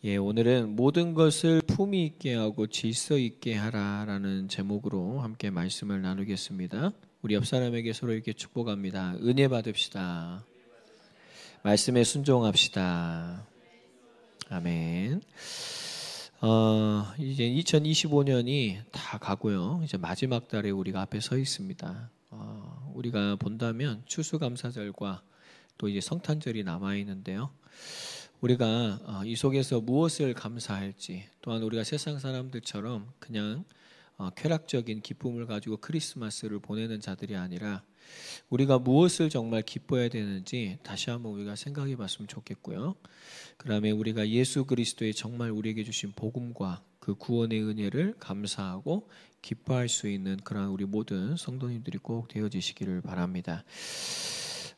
오늘은 모든 것을 품위 있게 하고 질서 있게 하라라는 제목으로 함께 말씀을 나누겠습니다. 우리 옆 사람에게 서로 이렇게 축복합니다. 은혜 받읍시다. 말씀에 순종합시다. 아멘. 이제 2025년이 다 가고요. 이제 마지막 달에 우리가 앞에 서 있습니다. 우리가 본다면 추수감사절과 또 이제 성탄절이 남아 있는데요. 우리가 이 속에서 무엇을 감사할지, 또한 우리가 세상 사람들처럼 그냥 쾌락적인 기쁨을 가지고 크리스마스를 보내는 자들이 아니라 우리가 무엇을 정말 기뻐해야 되는지 다시 한번 우리가 생각해 봤으면 좋겠고요. 그 다음에 우리가 예수 그리스도의 정말 우리에게 주신 복음과 그 구원의 은혜를 감사하고 기뻐할 수 있는 그런 우리 모든 성도님들이 꼭 되어지시기를 바랍니다.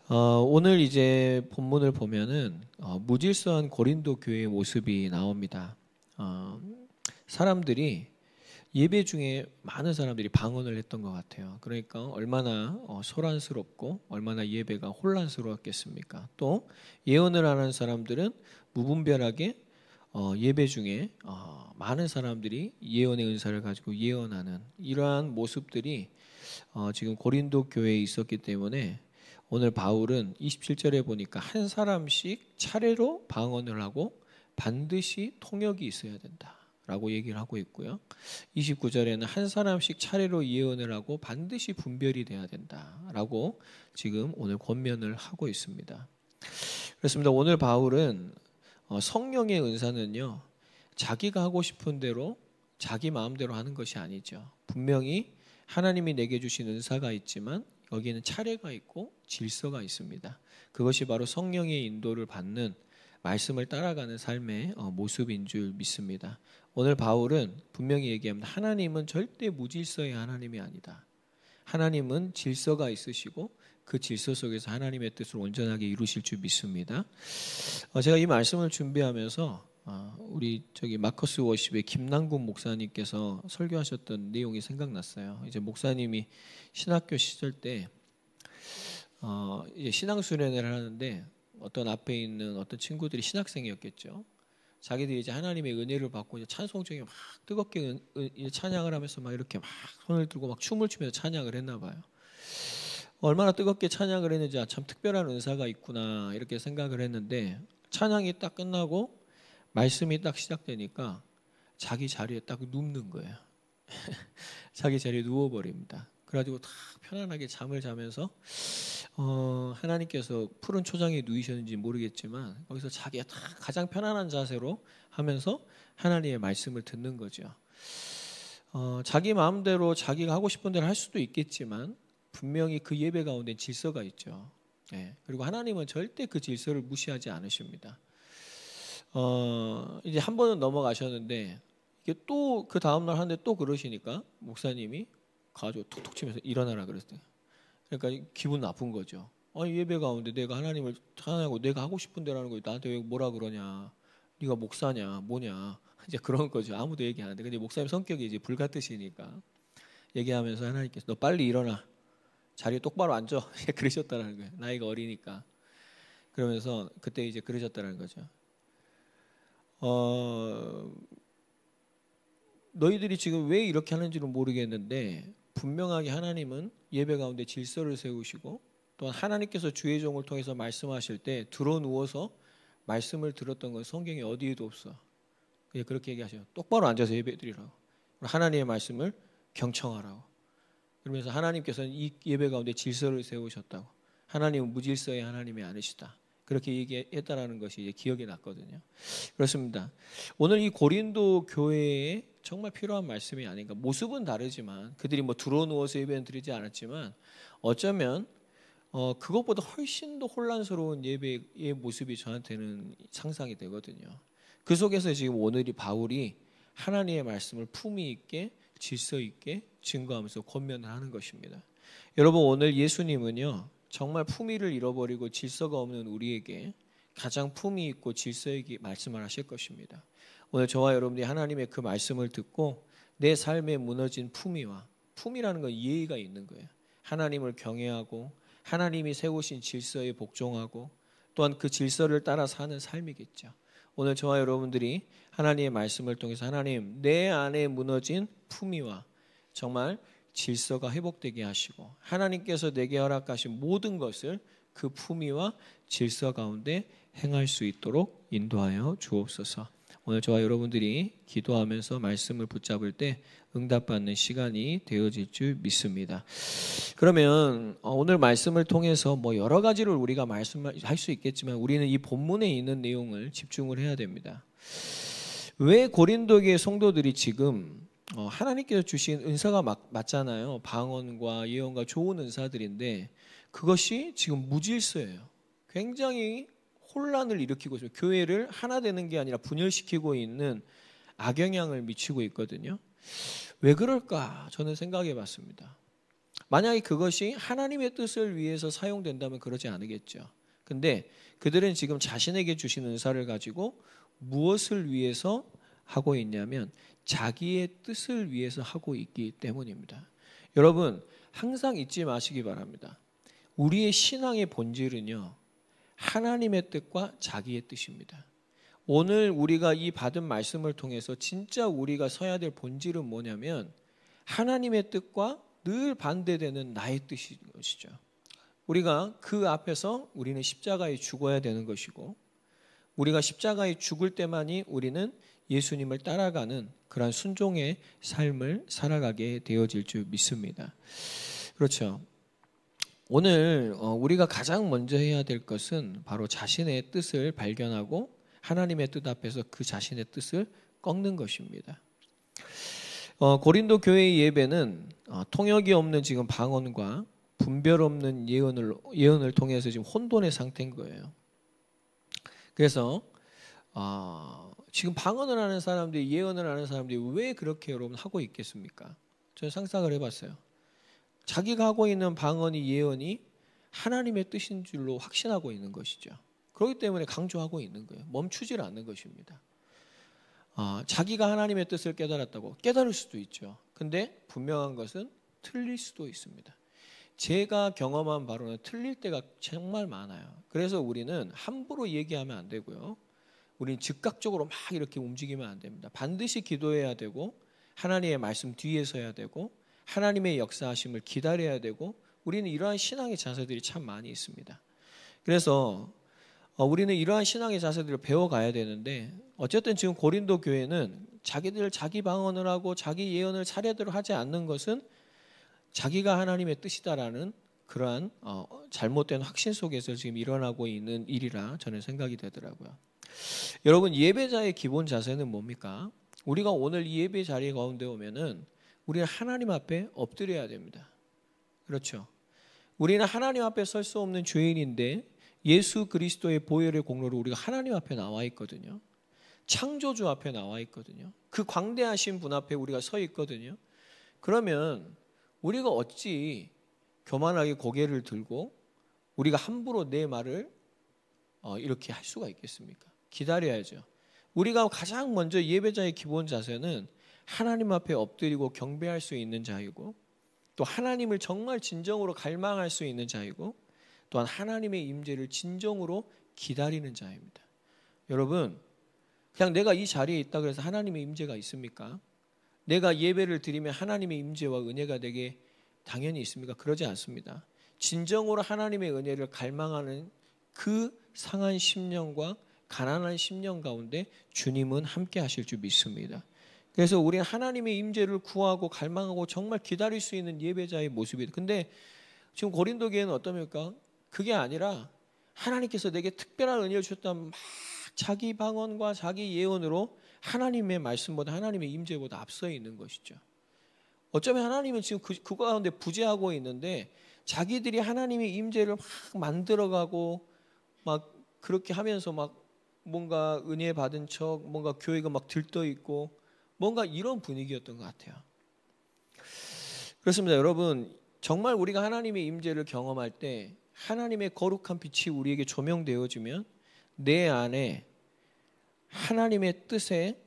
오늘 이제 본문을 보면은 무질서한 고린도 교회의 모습이 나옵니다. 사람들이 예배 중에 많은 사람들이 방언을 했던 것 같아요. 그러니까 얼마나 소란스럽고 얼마나 예배가 혼란스러웠겠습니까? 또 예언을 하는 사람들은 무분별하게 예배 중에 많은 사람들이 예언의 은사를 가지고 예언하는 이러한 모습들이 지금 고린도 교회에 있었기 때문에 오늘 바울은 27절에 보니까 한 사람씩 차례로 방언을 하고 반드시 통역이 있어야 된다라고 얘기를 하고 있고요. 29절에는 한 사람씩 차례로 예언을 하고 반드시 분별이 돼야 된다라고 지금 오늘 권면을 하고 있습니다. 그렇습니다. 오늘 바울은 성령의 은사는요, 자기가 하고 싶은 대로 자기 마음대로 하는 것이 아니죠. 분명히 하나님이 내게 주신 은사가 있지만 여기에는 차례가 있고 질서가 있습니다. 그것이 바로 성령의 인도를 받는 말씀을 따라가는 삶의 모습인 줄 믿습니다. 오늘 바울은 분명히 얘기합니다. 하나님은 절대 무질서의 하나님이 아니다. 하나님은 질서가 있으시고 그 질서 속에서 하나님의 뜻을 온전하게 이루실 줄 믿습니다. 제가 이 말씀을 준비하면서 우리 마커스 워십의 김남군 목사님께서 설교하셨던 내용이 생각났어요. 이제 목사님이 신학교 시절 때 이제 신앙수련회를 하는데 어떤 앞에 있는 어떤 친구들이 신학생이었겠죠. 자기들이 이제 하나님의 은혜를 받고 이제 찬송 중에 막 뜨겁게 찬양을 하면서 막 이렇게 막 손을 들고 막 춤을 추면서 찬양을 했나 봐요. 얼마나 뜨겁게 찬양을 했는지 참 특별한 은사가 있구나 이렇게 생각을 했는데 찬양이 딱 끝나고 말씀이 딱 시작되니까 자기 자리에 딱 눕는 거예요. 자기 자리에 누워버립니다. 그래가지고 딱 편안하게 잠을 자면서 하나님께서 푸른 초장에 누이셨는지 모르겠지만 거기서 자기가 딱 가장 편안한 자세로 하면서 하나님의 말씀을 듣는 거죠. 자기 마음대로 자기가 하고 싶은 대로 할 수도 있겠지만 분명히 그 예배 가운데 질서가 있죠. 그리고 하나님은 절대 그 질서를 무시하지 않으십니다. 이제 한 번은 넘어가셨는데 이게 또 그 다음날 하는데 또 그러시니까 목사님이 가지고 톡톡 치면서 일어나라 그랬어요. 그러니까 기분 나쁜 거죠. 예배 가운데 내가 하나님을 찬양하고 내가 하고 싶은 대로 하는 거 나한테 왜 뭐라 그러냐? 네가 목사냐? 뭐냐? 이제 그런 거죠. 아무도 얘기 안 하는데 근데 목사님 성격이 이제 불같으시니까 얘기하면서 하나님께서 너 빨리 일어나. 자리에 똑바로 앉아. 그러셨다는 거예요. 나이가 어리니까. 그러면서 그때 이제 그러셨다는 거죠. 너희들이 지금 왜 이렇게 하는지는 모르겠는데 분명하게 하나님은 예배 가운데 질서를 세우시고 또한 하나님께서 주의 종을 통해서 말씀하실 때 들어 누워서 말씀을 들었던 건 성경에 어디에도 없어. 그렇게 얘기하셔요. 똑바로 앉아서 예배 드리라고. 하나님의 말씀을 경청하라고. 그러면서 하나님께서는 이 예배 가운데 질서를 세우셨다고. 하나님은 무질서의 하나님이 아니시다. 그렇게 얘기했다라는 것이 이제 기억이 났거든요. 그렇습니다. 오늘 이 고린도 교회에 정말 필요한 말씀이 아닌가. 모습은 다르지만 그들이 뭐 들어 누워서 예배는 드리지 않았지만 어쩌면 그것보다 훨씬 더 혼란스러운 예배의 모습이 저한테는 상상이 되거든요. 그 속에서 지금 오늘이 바울이 하나님의 말씀을 품위 있게 질서 있게 증거하면서 권면을 하는 것입니다. 여러분 오늘 예수님은요. 정말 품위를 잃어버리고 질서가 없는 우리에게 가장 품위 있고 질서 있게 말씀을 하실 것입니다. 오늘 저와 여러분들이 하나님의 그 말씀을 듣고 내 삶에 무너진 품위라는 건 예의가 있는 거예요. 하나님을 경외하고 하나님이 세우신 질서에 복종하고 또한 그 질서를 따라 사는 삶이겠죠. 오늘 저와 여러분들이 하나님의 말씀을 통해서 하나님 내 안에 무너진 품위와 정말 질서가 회복되게 하시고 하나님께서 내게 허락하신 모든 것을 그 품위와 질서 가운데 행할 수 있도록 인도하여 주옵소서. 오늘 저와 여러분들이 기도하면서 말씀을 붙잡을 때 응답받는 시간이 되어질 줄 믿습니다. 그러면 오늘 말씀을 통해서 여러 가지를 우리가 말씀할 수 있겠지만 우리는 이 본문에 있는 내용을 집중을 해야 됩니다. 왜 고린도교의 성도들이 지금 하나님께서 주신 은사가 맞잖아요. 방언과 예언과 좋은 은사들인데 그것이 지금 무질서예요. 굉장히 혼란을 일으키고 있어요. 교회를 하나 되는 게 아니라 분열시키고 있는 악영향을 미치고 있거든요. 왜 그럴까? 저는 생각해 봤습니다. 만약에 그것이 하나님의 뜻을 위해서 사용된다면 그러지 않으겠죠. 근데 그들은 지금 자신에게 주신 은사를 가지고 무엇을 위해서 하고 있냐면 자기의 뜻을 위해서 하고 있기 때문입니다. 여러분 항상 잊지 마시기 바랍니다. 우리의 신앙의 본질은요. 하나님의 뜻과 자기의 뜻입니다. 오늘 우리가 이 받은 말씀을 통해서 진짜 우리가 서야 될 본질은 뭐냐면 하나님의 뜻과 늘 반대되는 나의 뜻인 것이죠. 우리가 그 앞에서 우리는 십자가에 죽어야 되는 것이고 우리가 십자가에 죽을 때만이 우리는 예수님을 따라가는 그러한 순종의 삶을 살아가게 되어질 줄 믿습니다. 그렇죠. 오늘 우리가 가장 먼저 해야 될 것은 바로 자신의 뜻을 발견하고 하나님의 뜻 앞에서 그 자신의 뜻을 꺾는 것입니다. 고린도 교회의 예배는 통역이 없는 지금 방언과 분별 없는 예언을 통해서 지금 혼돈의 상태인 거예요. 그래서 지금 방언을 하는 사람들이 예언을 하는 사람들이 왜 그렇게 여러분 하고 있겠습니까? 저는 상상을 해봤어요. 자기가 하고 있는 방언이 예언이 하나님의 뜻인 줄로 확신하고 있는 것이죠. 그렇기 때문에 강조하고 있는 거예요. 멈추질 않는 것입니다. 자기가 하나님의 뜻을 깨달았다고 깨달을 수도 있죠. 근데 분명한 것은 틀릴 수도 있습니다. 제가 경험한 바로는 틀릴 때가 정말 많아요. 그래서 우리는 함부로 얘기하면 안 되고요. 우리는 즉각적으로 막 이렇게 움직이면 안 됩니다. 반드시 기도해야 되고 하나님의 말씀 뒤에 서야 되고 하나님의 역사하심을 기다려야 되고 우리는 이러한 신앙의 자세들이 참 많이 있습니다. 그래서 우리는 이러한 신앙의 자세들을 배워가야 되는데 어쨌든 지금 고린도 교회는 자기들 자기 방언을 하고 자기 예언을 차례대로 하지 않는 것은 자기가 하나님의 뜻이다라는 그러한 잘못된 확신 속에서 지금 일어나고 있는 일이라 저는 생각이 되더라고요. 여러분 예배자의 기본 자세는 뭡니까? 우리가 오늘 이 예배 자리 가운데 오면은 우리는 하나님 앞에 엎드려야 됩니다. 그렇죠? 우리는 하나님 앞에 설 수 없는 죄인인데 예수 그리스도의 보혈의 공로로 우리가 하나님 앞에 나와 있거든요. 창조주 앞에 나와 있거든요. 그 광대하신 분 앞에 우리가 서 있거든요. 그러면 우리가 어찌 교만하게 고개를 들고 우리가 함부로 내 말을 이렇게 할 수가 있겠습니까? 기다려야죠. 우리가 가장 먼저 예배자의 기본 자세는 하나님 앞에 엎드리고 경배할 수 있는 자이고 또 하나님을 정말 진정으로 갈망할 수 있는 자이고 또한 하나님의 임재를 진정으로 기다리는 자입니다. 여러분 그냥 내가 이 자리에 있다 그래서 하나님의 임재가 있습니까? 내가 예배를 드리면 하나님의 임재와 은혜가 내게 당연히 있습니까? 그러지 않습니다. 진정으로 하나님의 은혜를 갈망하는 그 상한 심령과 가난한 심령 가운데 주님은 함께 하실 줄 믿습니다. 그래서 우리는 하나님의 임재를 구하고 갈망하고 정말 기다릴 수 있는 예배자의 모습이에요. 근데 지금 고린도 교회는 어떻습니까? 그게 아니라 하나님께서 내게 특별한 은혜를 주셨다면 막 자기 방언과 자기 예언으로 하나님의 말씀보다 하나님의 임재보다 앞서 있는 것이죠. 어쩌면 하나님은 지금 그 가운데 부재하고 있는데 자기들이 하나님의 임재를 막 만들어가고 막 그렇게 하면서 막 뭔가 은혜 받은 척 뭔가 교회가 막 들떠 있고 뭔가 이런 분위기였던 것 같아요. 그렇습니다. 여러분 정말 우리가 하나님의 임재를 경험할 때 하나님의 거룩한 빛이 우리에게 조명되어지면 내 안에 하나님의 뜻에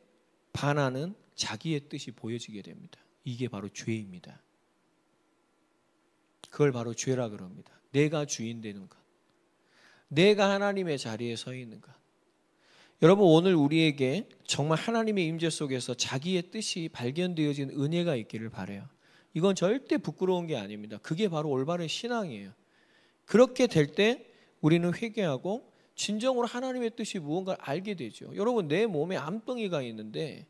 반하는 자기의 뜻이 보여지게 됩니다. 이게 바로 죄입니다. 그걸 바로 죄라 그럽니다. 내가 주인 되는 것. 내가 하나님의 자리에 서 있는 것. 여러분, 오늘 우리에게 정말 하나님의 임재 속에서 자기의 뜻이 발견되어진 은혜가 있기를 바라요. 이건 절대 부끄러운 게 아닙니다. 그게 바로 올바른 신앙이에요. 그렇게 될 때 우리는 회개하고 진정으로 하나님의 뜻이 무언가를 알게 되죠. 여러분, 내 몸에 암덩이가 있는데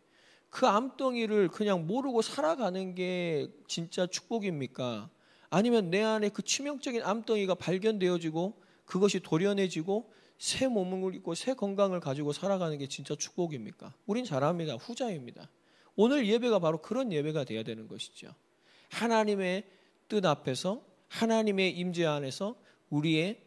그 암덩이를 그냥 모르고 살아가는 게 진짜 축복입니까? 아니면 내 안에 그 치명적인 암덩이가 발견되어지고 그것이 도려내지고 새 몸을 입고 새 건강을 가지고 살아가는 게 진짜 축복입니까? 우린 잘합니다. 후자입니다. 오늘 예배가 바로 그런 예배가 돼야 되는 것이죠. 하나님의 뜻 앞에서 하나님의 임재 안에서 우리의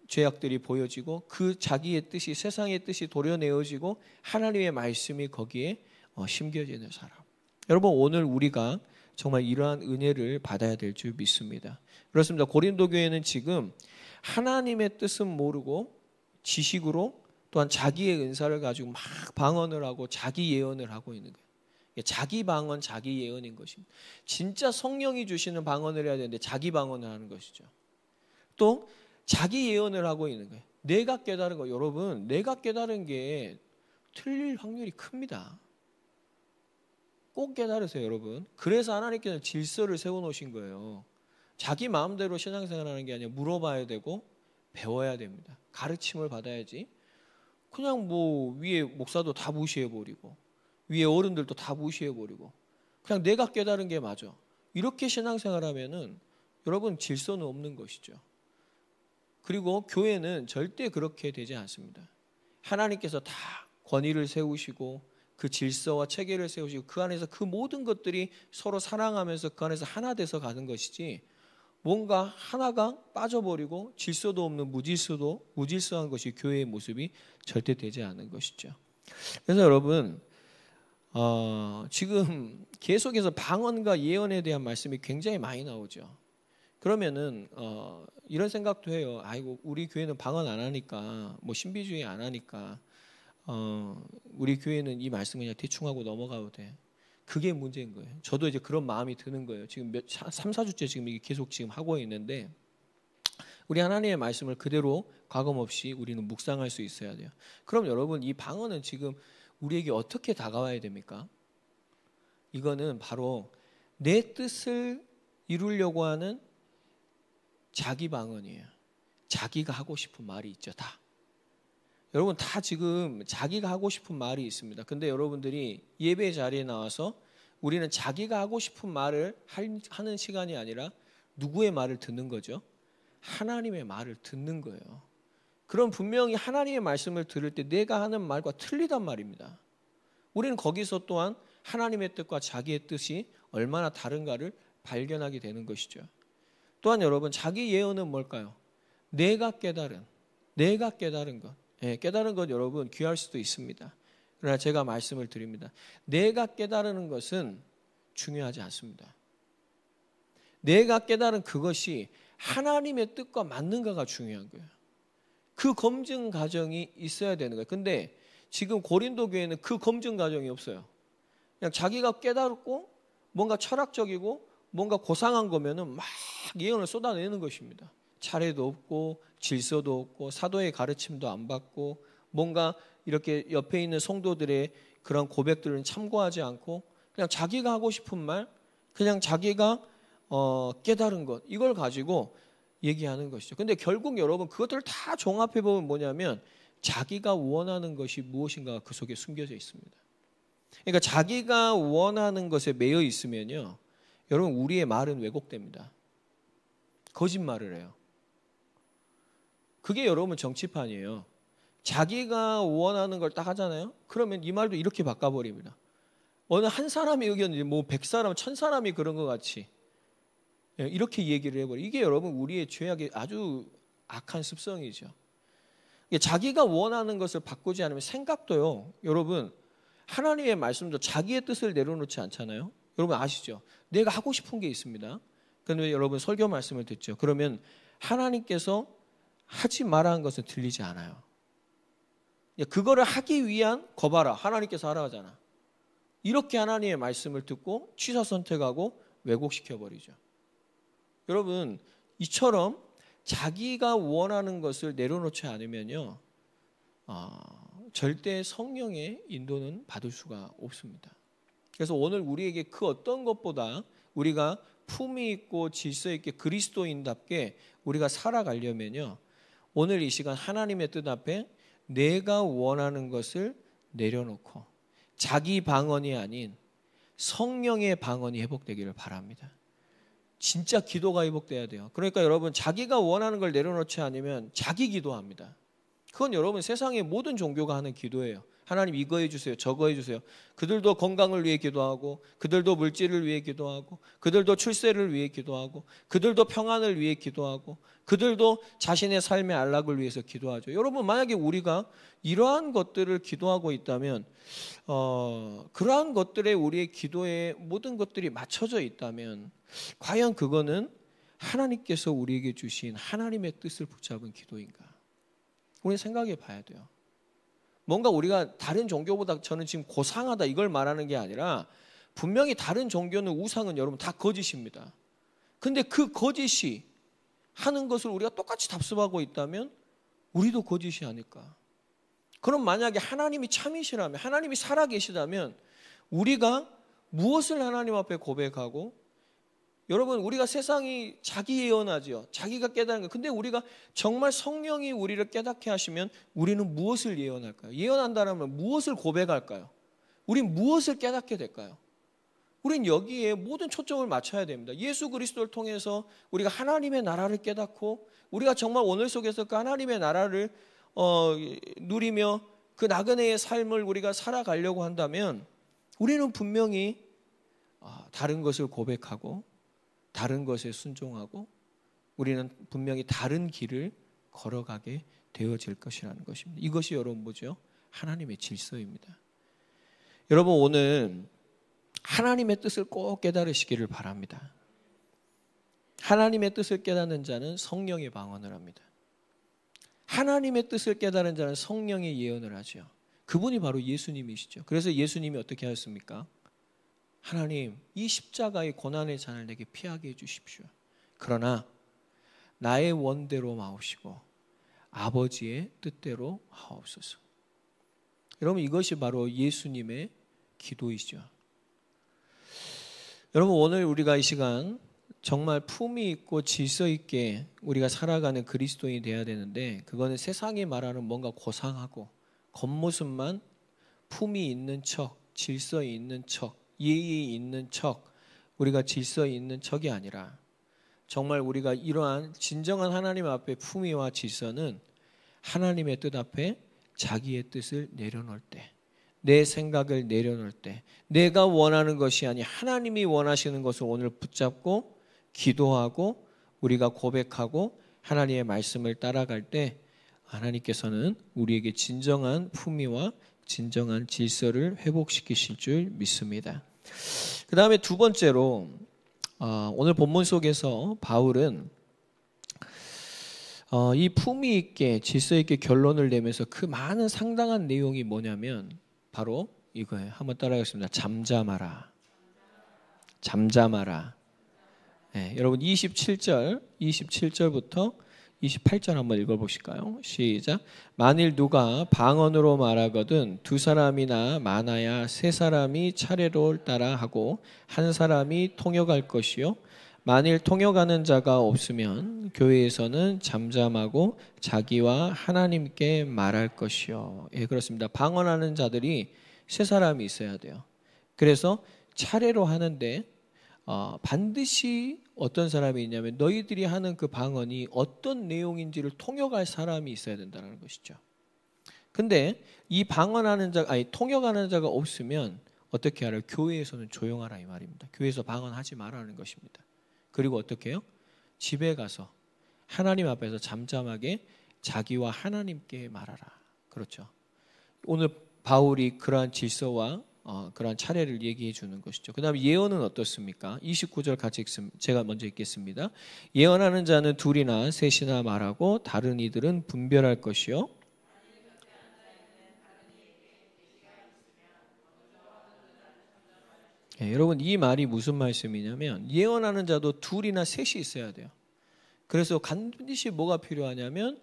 죄악들이 보여지고 그 자기의 뜻이 세상의 뜻이 도려내어지고 하나님의 말씀이 거기에 심겨지는 사람. 여러분, 오늘 우리가 정말 이러한 은혜를 받아야 될 줄 믿습니다. 그렇습니다. 고린도 교회는 지금 하나님의 뜻은 모르고 지식으로 또한 자기의 은사를 가지고 막 방언을 하고 자기 예언을 하고 있는 거예요. 자기 방언, 자기 예언인 것입니다. 진짜 성령이 주시는 방언을 해야 되는데 자기 방언을 하는 것이죠. 또 자기 예언을 하고 있는 거예요. 내가 깨달은 거, 여러분, 내가 깨달은 게 틀릴 확률이 큽니다. 꼭 깨달으세요, 여러분. 그래서 하나님께서 질서를 세워놓으신 거예요. 자기 마음대로 신앙생활하는 게 아니라 물어봐야 되고 배워야 됩니다. 가르침을 받아야지. 그냥 뭐 위에 목사도 다 무시해버리고 위에 어른들도 다 무시해버리고 그냥 내가 깨달은 게 맞아. 이렇게 신앙생활하면은 여러분 질서는 없는 것이죠. 그리고 교회는 절대 그렇게 되지 않습니다. 하나님께서 다 권위를 세우시고 그 질서와 체계를 세우시고 그 안에서 그 모든 것들이 서로 사랑하면서 그 안에서 하나 돼서 가는 것이지 뭔가 하나가 빠져버리고 질서도 없는 무질서한 것이 교회의 모습이 절대 되지 않는 것이죠. 그래서 여러분 지금 계속해서 방언과 예언에 대한 말씀이 굉장히 많이 나오죠. 그러면은 이런 생각도 해요. 아이고 우리 교회는 방언 안 하니까 뭐 신비주의 안 하니까 우리 교회는 이 말씀 그냥 대충 하고 넘어가도 돼. 그게 문제인 거예요. 저도 이제 그런 마음이 드는 거예요. 지금 3, 4주째 지금 이게 계속 지금 하고 있는데 우리 하나님의 말씀을 그대로 과감 없이 우리는 묵상할 수 있어야 돼요. 그럼 여러분 이 방언은 지금 우리에게 어떻게 다가와야 됩니까? 이거는 바로 내 뜻을 이루려고 하는 자기 방언이에요. 자기가 하고 싶은 말이 있죠, 다. 여러분 다 지금 자기가 하고 싶은 말이 있습니다. 근데 여러분들이 예배 자리에 나와서 우리는 자기가 하고 싶은 말을 하는 시간이 아니라 누구의 말을 듣는 거죠? 하나님의 말을 듣는 거예요. 그럼 분명히 하나님의 말씀을 들을 때 내가 하는 말과 틀리단 말입니다. 우리는 거기서 또한 하나님의 뜻과 자기의 뜻이 얼마나 다른가를 발견하게 되는 것이죠. 또한 여러분 자기 예언은 뭘까요? 내가 깨달은 것. 깨달은 것 여러분 귀할 수도 있습니다. 그러나 제가 말씀을 드립니다. 내가 깨달은 것은 중요하지 않습니다. 내가 깨달은 그것이 하나님의 뜻과 맞는가가 중요한 거예요. 그 검증 과정이 있어야 되는 거예요. 근데 지금 고린도 교회는 그 검증 과정이 없어요. 그냥 자기가 깨달았고 뭔가 철학적이고 뭔가 고상한 거면은 막 예언을 쏟아내는 것입니다. 차례도 없고 질서도 없고 사도의 가르침도 안 받고 뭔가 이렇게 옆에 있는 성도들의 그런 고백들은 참고하지 않고 그냥 자기가 하고 싶은 말, 그냥 자기가 깨달은 것 이걸 가지고 얘기하는 것이죠. 근데 결국 여러분 그것들을 다 종합해 보면 뭐냐면 자기가 원하는 것이 무엇인가가 그 속에 숨겨져 있습니다. 그러니까 자기가 원하는 것에 매여 있으면요, 여러분 우리의 말은 왜곡됩니다. 거짓말을 해요. 그게 여러분 정치판이에요. 자기가 원하는 걸 딱 하잖아요. 그러면 이 말도 이렇게 바꿔버립니다. 어느 한 사람의 의견이 뭐 100사람, 1000사람이 그런 것 같이 이렇게 얘기를 해버려요. 이게 여러분 우리의 죄악의 아주 악한 습성이죠. 자기가 원하는 것을 바꾸지 않으면 생각도요. 여러분 하나님의 말씀도 자기의 뜻을 내려놓지 않잖아요. 여러분 아시죠? 내가 하고 싶은 게 있습니다. 그런데 여러분 설교 말씀을 듣죠. 그러면 하나님께서 하지 말라는 것은 들리지 않아요. 그거를 하기 위한 거봐라. 하나님께서 하라 하잖아. 이렇게 하나님의 말씀을 듣고 취사 선택하고 왜곡시켜버리죠. 여러분 이처럼 자기가 원하는 것을 내려놓지 않으면요, 절대 성령의 인도는 받을 수가 없습니다. 그래서 오늘 우리에게 그 어떤 것보다 우리가 품위 있고 질서 있게 그리스도인답게 우리가 살아가려면요, 오늘 이 시간 하나님의 뜻 앞에 내가 원하는 것을 내려놓고 자기 방언이 아닌 성령의 방언이 회복되기를 바랍니다. 진짜 기도가 회복돼야 돼요. 그러니까 여러분, 자기가 원하는 걸 내려놓지 않으면 자기 기도합니다. 그건 여러분 세상의 모든 종교가 하는 기도예요. 하나님 이거 해주세요, 저거 해주세요. 그들도 건강을 위해 기도하고, 그들도 물질을 위해 기도하고, 그들도 출세를 위해 기도하고, 그들도 평안을 위해 기도하고, 그들도 자신의 삶의 안락을 위해서 기도하죠. 여러분, 만약에 우리가 이러한 것들을 기도하고 있다면, 그러한 것들에 우리의 기도의 모든 것들이 맞춰져 있다면 과연 그거는 하나님께서 우리에게 주신 하나님의 뜻을 붙잡은 기도인가? 우리 생각해 봐야 돼요. 뭔가 우리가 다른 종교보다 저는 지금 고상하다 이걸 말하는 게 아니라, 분명히 다른 종교는 우상은 여러분 다 거짓입니다. 근데 그 거짓이 하는 것을 우리가 똑같이 답습하고 있다면 우리도 거짓이 아닐까? 그럼 만약에 하나님이 참이시라면, 하나님이 살아계시다면 우리가 무엇을 하나님 앞에 고백하고, 여러분, 우리가 세상이 자기 예언하지요. 자기가 깨닫는 거. 근데 우리가 정말 성령이 우리를 깨닫게 하시면 우리는 무엇을 예언할까요? 예언한다면 무엇을 고백할까요? 우린 무엇을 깨닫게 될까요? 우린 여기에 모든 초점을 맞춰야 됩니다. 예수 그리스도를 통해서 우리가 하나님의 나라를 깨닫고, 우리가 정말 오늘 속에서 그 하나님의 나라를 누리며 그 나그네의 삶을 우리가 살아가려고 한다면 우리는 분명히 다른 것을 고백하고 다른 것에 순종하고 우리는 분명히 다른 길을 걸어가게 되어질 것이라는 것입니다. 이것이 여러분 뭐죠? 하나님의 질서입니다. 여러분, 오늘 하나님의 뜻을 꼭 깨달으시기를 바랍니다. 하나님의 뜻을 깨닫는 자는 성령의 방언을 합니다. 하나님의 뜻을 깨달은 자는 성령의 예언을 하죠. 그분이 바로 예수님이시죠. 그래서 예수님이 어떻게 하셨습니까? 하나님, 이 십자가의 고난의 잔을 내게 피하게 해주십시오. 그러나 나의 원대로 마옵시고 아버지의 뜻대로 하옵소서. 여러분, 이것이 바로 예수님의 기도이죠. 여러분, 오늘 우리가 이 시간 정말 품위 있고 질서 있게 우리가 살아가는 그리스도인이 되어야 되는데, 그거는 세상이 말하는 뭔가 고상하고 겉모습만 품위 있는 척, 질서 있는 척, 예의 있는 척, 우리가 질서 있는 척이 아니라 정말 우리가 이러한 진정한 하나님 앞에 품위와 질서는 하나님의 뜻 앞에 자기의 뜻을 내려놓을 때, 내 생각을 내려놓을 때, 내가 원하는 것이 아니 하나님이 원하시는 것을 오늘 붙잡고 기도하고 우리가 고백하고 하나님의 말씀을 따라갈 때 하나님께서는 우리에게 진정한 품위와 진정한 질서를 회복시키실 줄 믿습니다. 그 다음에 두 번째로 오늘 본문 속에서 바울은 이 품위 있게 질서 있게 결론을 내면서 그 많은 상당한 내용이 뭐냐면 바로 이거예요. 한번 따라하겠습니다. 잠잠하라. 잠잠하라. 네, 여러분 27절부터 28절 한번 읽어보실까요? 시작. 만일 누가 방언으로 말하거든 두 사람이나 많아야 세 사람이 차례로 따라 하고 한 사람이 통역할 것이요. 만일 통역하는 자가 없으면 교회에서는 잠잠하고 자기와 하나님께 말할 것이요. 예, 그렇습니다. 방언하는 자들이 세 사람이 있어야 돼요. 그래서 차례로 하는데 반드시 어떤 사람이 있냐면 너희들이 하는 그 방언이 어떤 내용인지를 통역할 사람이 있어야 된다는 것이죠. 근데 이 통역하는 자가 없으면 어떻게 하라? 교회에서는 조용하라 이 말입니다. 교회에서 방언하지 말라는 것입니다. 그리고 어떻게 해요? 집에 가서 하나님 앞에서 잠잠하게 자기와 하나님께 말하라. 그렇죠. 오늘 바울이 그러한 질서와 그러한 차례를 얘기해 주는 것이죠. 그 다음에 예언은 어떻습니까? 29절 같이 제가 먼저 읽겠습니다. 예언하는 자는 둘이나 셋이나 말하고 다른 이들은 분별할 것이요. 네, 여러분 이 말이 무슨 말씀이냐면 예언하는 자도 둘이나 셋이 있어야 돼요. 그래서 반드시 뭐가 필요하냐면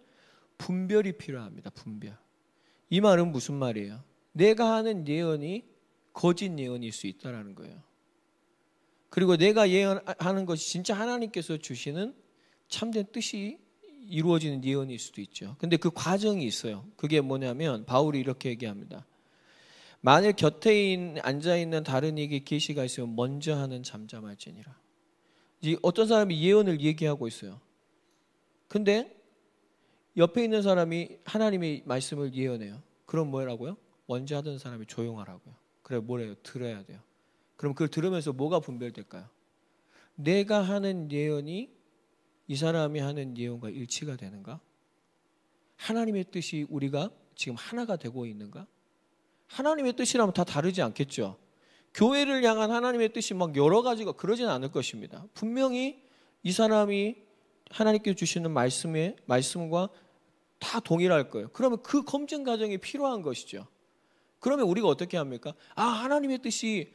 분별이 필요합니다. 분별. 이 말은 무슨 말이에요? 내가 하는 예언이 거짓 예언일 수 있다라는 거예요. 그리고 내가 예언하는 것이 진짜 하나님께서 주시는 참된 뜻이 이루어지는 예언일 수도 있죠. 근데 그 과정이 있어요. 그게 뭐냐면 바울이 이렇게 얘기합니다. 만일 곁에 앉아있는 다른 이에게 계시가 있으면 먼저 하는 잠잠할지니라. 어떤 사람이 예언을 얘기하고 있어요. 근데 옆에 있는 사람이 하나님의 말씀을 예언해요. 그럼 뭐라고요? 먼저 하던 사람이 조용하라고요. 그래 뭐래요? 들어야 돼요. 그럼 그걸 들으면서 뭐가 분별될까요? 내가 하는 예언이 이 사람이 하는 예언과 일치가 되는가? 하나님의 뜻이 우리가 지금 하나가 되고 있는가? 하나님의 뜻이라면 다 다르지 않겠죠. 교회를 향한 하나님의 뜻이 막 여러 가지가 그러진 않을 것입니다. 분명히 이 사람이 하나님께 주시는 말씀과 다 동일할 거예요. 그러면 그 검증 과정이 필요한 것이죠. 그러면 우리가 어떻게 합니까? 아, 하나님의 뜻이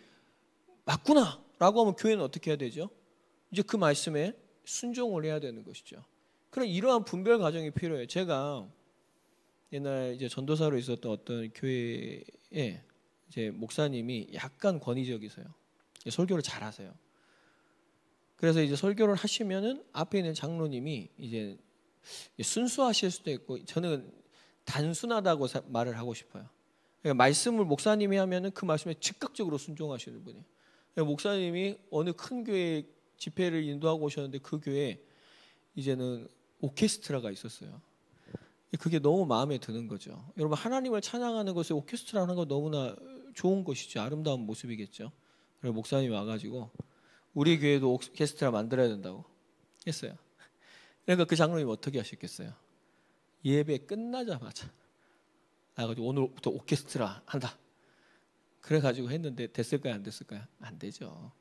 맞구나 라고 하면 교회는 어떻게 해야 되죠? 이제 그 말씀에 순종을 해야 되는 것이죠. 그럼 이러한 분별 과정이 필요해요. 제가 옛날 이제 전도사로 있었던 어떤 교회에 이제 목사님이 약간 권위적이세요. 설교를 잘하세요. 그래서 이제 설교를 하시면은 앞에 있는 장로님이 이제 순수하실 수도 있고, 저는 단순하다고 말을 하고 싶어요. 그러니까 말씀을 목사님이 하면은 그 말씀에 즉각적으로 순종하시는 분이에요. 그러니까 목사님이 어느 큰 교회 집회를 인도하고 오셨는데 그 교회에 이제는 오케스트라가 있었어요. 그게 너무 마음에 드는 거죠. 여러분, 하나님을 찬양하는 것에 오케스트라 하는 거 너무나 좋은 것이죠. 아름다운 모습이겠죠. 그래서 목사님이 와가지고 우리 교회도 오케스트라 만들어야 된다고 했어요. 그러니까 그 장로님이 어떻게 하셨겠어요? 예배 끝나자마자 나가지고 오늘부터 오케스트라 한다. 그래가지고 했는데 됐을까요? 안 됐을까요? 안 되죠.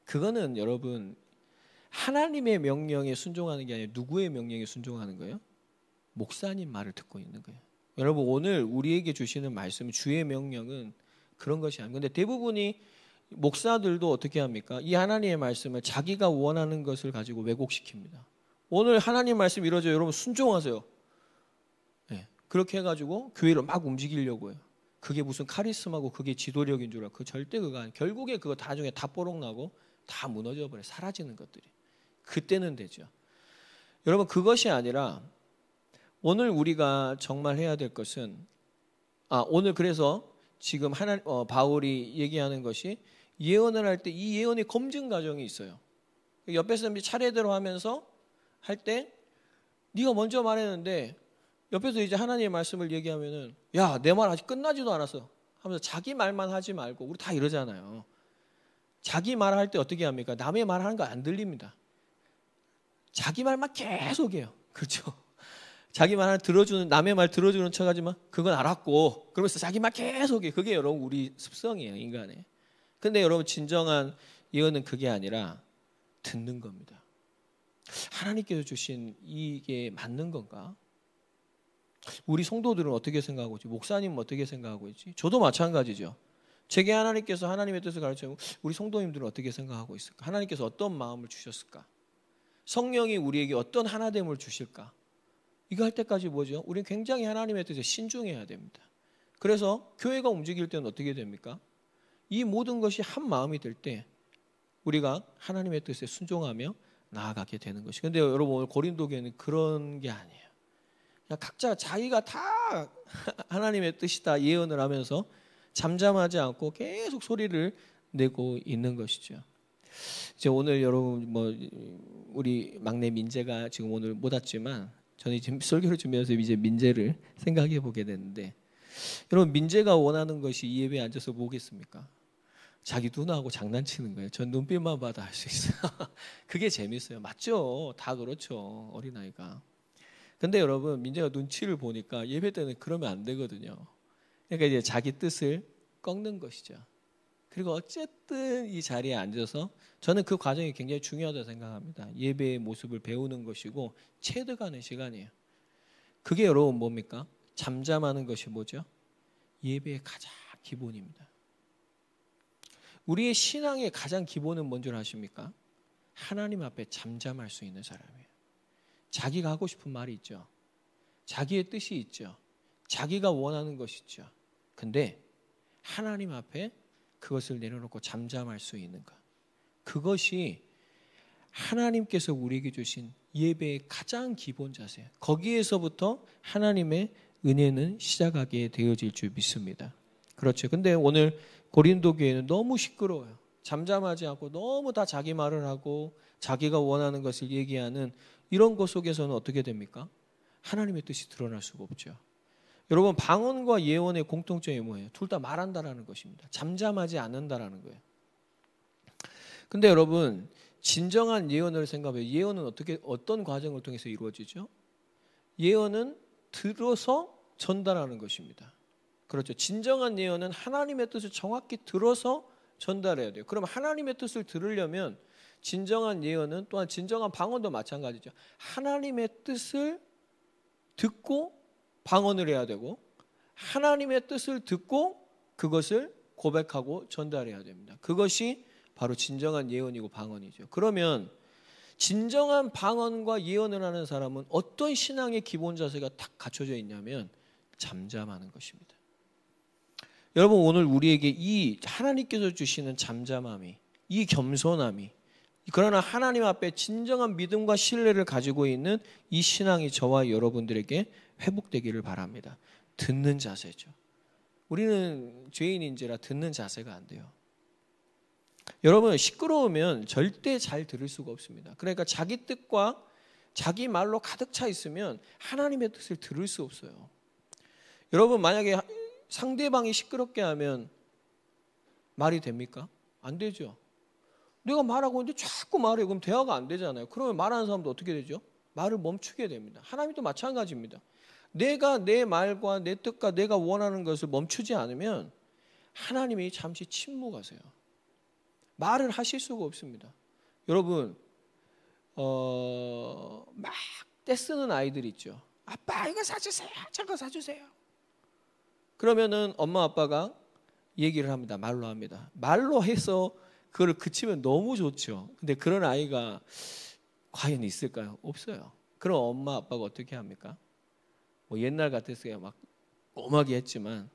그거는 여러분, 하나님의 명령에 순종하는 게 아니라 누구의 명령에 순종하는 거예요? 목사님 말을 듣고 있는 거예요. 여러분, 오늘 우리에게 주시는 말씀, 주의 명령은 그런 것이 아니에요. 근데 대부분이 목사들도 어떻게 합니까? 이 하나님의 말씀을 자기가 원하는 것을 가지고 왜곡시킵니다. 오늘 하나님 말씀 이루어져요. 여러분 순종하세요. 네, 그렇게 해가지고 교회를 막 움직이려고 해요. 그게 무슨 카리스마고 그게 지도력인 줄 알고. 그 절대 그거 아니에요. 결국에 그거 나중에 다 뽀록나고 다 무너져버려요. 사라지는 것들이. 그때는 되죠. 여러분, 그것이 아니라 오늘 우리가 정말 해야 될 것은, 오늘 그래서 지금 바울이 얘기하는 것이 예언을 할 때 이 예언의 검증 과정이 있어요. 옆에 사람이 차례대로 하면서 할 때 네가 먼저 말했는데 옆에서 이제 하나님의 말씀을 얘기하면은 야, 내 말 아직 끝나지도 않았어 하면서 자기 말만 하지 말고, 우리 다 이러잖아요. 자기 말할 때 어떻게 합니까? 남의 말하는 거 안 들립니다. 자기 말만 계속 해요. 그렇죠? 자기 말 들어주는, 남의 말 들어주는 척하지만 그건 알았고, 그러면서 자기 말 계속 해. 그게 여러분 우리 습성이에요, 인간의. 근데 여러분, 진정한 예언은 그게 아니라 듣는 겁니다. 하나님께서 주신 이게 맞는 건가? 우리 성도들은 어떻게 생각하고 있지? 목사님은 어떻게 생각하고 있지? 저도 마찬가지죠. 제게 하나님께서 하나님의 뜻을 가르치면 우리 성도님들은 어떻게 생각하고 있을까? 하나님께서 어떤 마음을 주셨을까? 성령이 우리에게 어떤 하나됨을 주실까? 이거 할 때까지 뭐죠? 우리는 굉장히 하나님의 뜻에 신중해야 됩니다. 그래서 교회가 움직일 때는 어떻게 됩니까? 이 모든 것이 한 마음이 될 때 우리가 하나님의 뜻에 순종하며 나아가게 되는 것이. 근데 여러분, 오늘 고린도 교회는 그런 게 아니에요. 그냥 각자 자기가 다 하나님의 뜻이다 예언을 하면서 잠잠하지 않고 계속 소리를 내고 있는 것이죠. 이제 오늘 여러분, 우리 막내 민재가 지금 오늘 못 왔지만 저는 지금 설교를 준비해서 이제 민재를 생각해 보게 됐는데, 여러분, 민재가 원하는 것이 이 예배에 앉아서 뭐겠습니까? 자기 누나하고 장난치는 거예요. 전 눈빛만 봐도 알 수 있어요. 그게 재밌어요. 맞죠? 다 그렇죠. 어린아이가. 근데 여러분, 민재가 눈치를 보니까 예배 때는 그러면 안 되거든요. 그러니까 이제 자기 뜻을 꺾는 것이죠. 그리고 어쨌든 이 자리에 앉아서 저는 그 과정이 굉장히 중요하다고 생각합니다. 예배의 모습을 배우는 것이고 체득하는 시간이에요. 그게 여러분 뭡니까? 잠잠하는 것이 뭐죠? 예배의 가장 기본입니다. 우리의 신앙의 가장 기본은 뭔 줄 아십니까? 하나님 앞에 잠잠할 수 있는 사람이에요. 자기가 하고 싶은 말이 있죠. 자기의 뜻이 있죠. 자기가 원하는 것이죠. 근데 하나님 앞에 그것을 내려놓고 잠잠할 수 있는 것. 그것이 하나님께서 우리에게 주신 예배의 가장 기본 자세예요. 거기에서부터 하나님의 은혜는 시작하게 되어질 줄 믿습니다. 그렇죠. 근데 오늘 고린도 교회는 너무 시끄러워요. 잠잠하지 않고 너무 다 자기 말을 하고 자기가 원하는 것을 얘기하는 이런 것 속에서는 어떻게 됩니까? 하나님의 뜻이 드러날 수가 없죠. 여러분, 방언과 예언의 공통점이 뭐예요? 둘 다 말한다라는 것입니다. 잠잠하지 않는다라는 거예요. 근데 여러분, 진정한 예언을 생각해요. 예언은 어떤 과정을 통해서 이루어지죠? 예언은 들어서 전달하는 것입니다. 그렇죠. 진정한 예언은 하나님의 뜻을 정확히 들어서 전달해야 돼요. 그럼 하나님의 뜻을 들으려면 진정한 예언은 또한 진정한 방언도 마찬가지죠. 하나님의 뜻을 듣고 방언을 해야 되고 하나님의 뜻을 듣고 그것을 고백하고 전달해야 됩니다. 그것이 바로 진정한 예언이고 방언이죠. 그러면 진정한 방언과 예언을 하는 사람은 어떤 신앙의 기본 자세가 딱 갖춰져 있냐면 잠잠하는 것입니다. 여러분, 오늘 우리에게 이 하나님께서 주시는 잠잠함이, 이 겸손함이, 그러나 하나님 앞에 진정한 믿음과 신뢰를 가지고 있는 이 신앙이 저와 여러분들에게 회복되기를 바랍니다. 듣는 자세죠. 우리는 죄인인지라 듣는 자세가 안 돼요. 여러분, 시끄러우면 절대 잘 들을 수가 없습니다. 그러니까 자기 뜻과 자기 말로 가득 차 있으면 하나님의 뜻을 들을 수 없어요. 여러분, 만약에 상대방이 시끄럽게 하면 말이 됩니까? 안 되죠. 내가 말하고 있는데 자꾸 말해. 그럼 대화가 안 되잖아요. 그러면 말하는 사람도 어떻게 되죠? 말을 멈추게 됩니다. 하나님도 마찬가지입니다. 내가 내 말과 내 뜻과 내가 원하는 것을 멈추지 않으면 하나님이 잠시 침묵하세요. 말을 하실 수가 없습니다. 여러분, 막 떼쓰는 아이들 있죠. 아빠 이거 사주세요. 저거 사주세요. 그러면은 엄마 아빠가 얘기를 합니다. 말로 합니다. 말로 해서 그걸 그치면 너무 좋죠. 근데 그런 아이가 과연 있을까요? 없어요. 그럼 엄마 아빠가 어떻게 합니까? 뭐 옛날 같았어요. 막 엄하게 했지만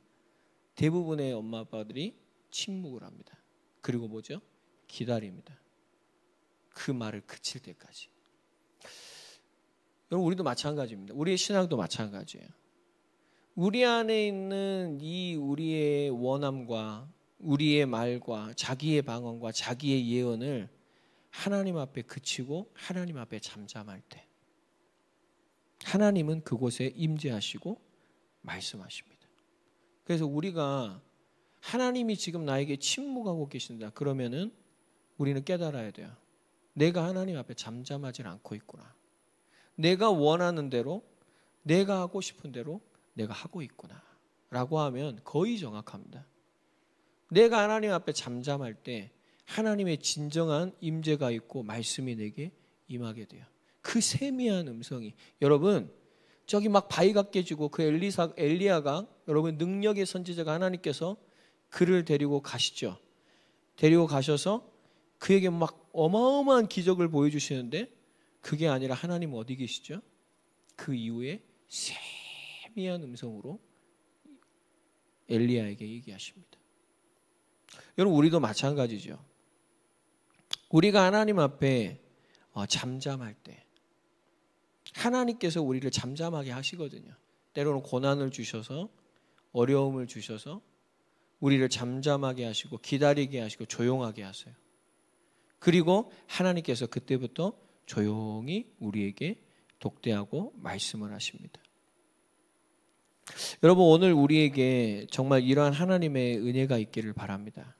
대부분의 엄마 아빠들이 침묵을 합니다. 그리고 뭐죠? 기다립니다. 그 말을 그칠 때까지. 여러분, 우리도 마찬가지입니다. 우리의 신앙도 마찬가지예요. 우리 안에 있는 이 우리의 원함과 우리의 말과 자기의 방언과 자기의 예언을 하나님 앞에 그치고 하나님 앞에 잠잠할 때 하나님은 그곳에 임재하시고 말씀하십니다. 그래서 우리가 하나님이 지금 나에게 침묵하고 계신다 그러면은 우리는 깨달아야 돼요. 내가 하나님 앞에 잠잠하지 않고 있구나. 내가 원하는 대로 내가 하고 싶은 대로 내가 하고 있구나 라고 하면 거의 정확합니다. 내가 하나님 앞에 잠잠할 때 하나님의 진정한 임재가 있고 말씀이 내게 임하게 돼요. 그 세미한 음성이, 여러분, 저기 막 바위가 깨지고 그 엘리야가, 여러분, 능력의 선지자가 하나님께서 그를 데리고 가시죠. 데리고 가셔서 그에게 막 어마어마한 기적을 보여주시는데 그게 아니라 하나님은 어디 계시죠? 그 이후에 세미한 음성으로 엘리야에게 얘기하십니다. 여러분, 우리도 마찬가지죠. 우리가 하나님 앞에 잠잠할 때 하나님께서 우리를 잠잠하게 하시거든요. 때로는 고난을 주셔서 어려움을 주셔서 우리를 잠잠하게 하시고 기다리게 하시고 조용하게 하세요. 그리고 하나님께서 그때부터 조용히 우리에게 독대하고 말씀을 하십니다. 여러분, 오늘 우리에게 정말 이러한 하나님의 은혜가 있기를 바랍니다.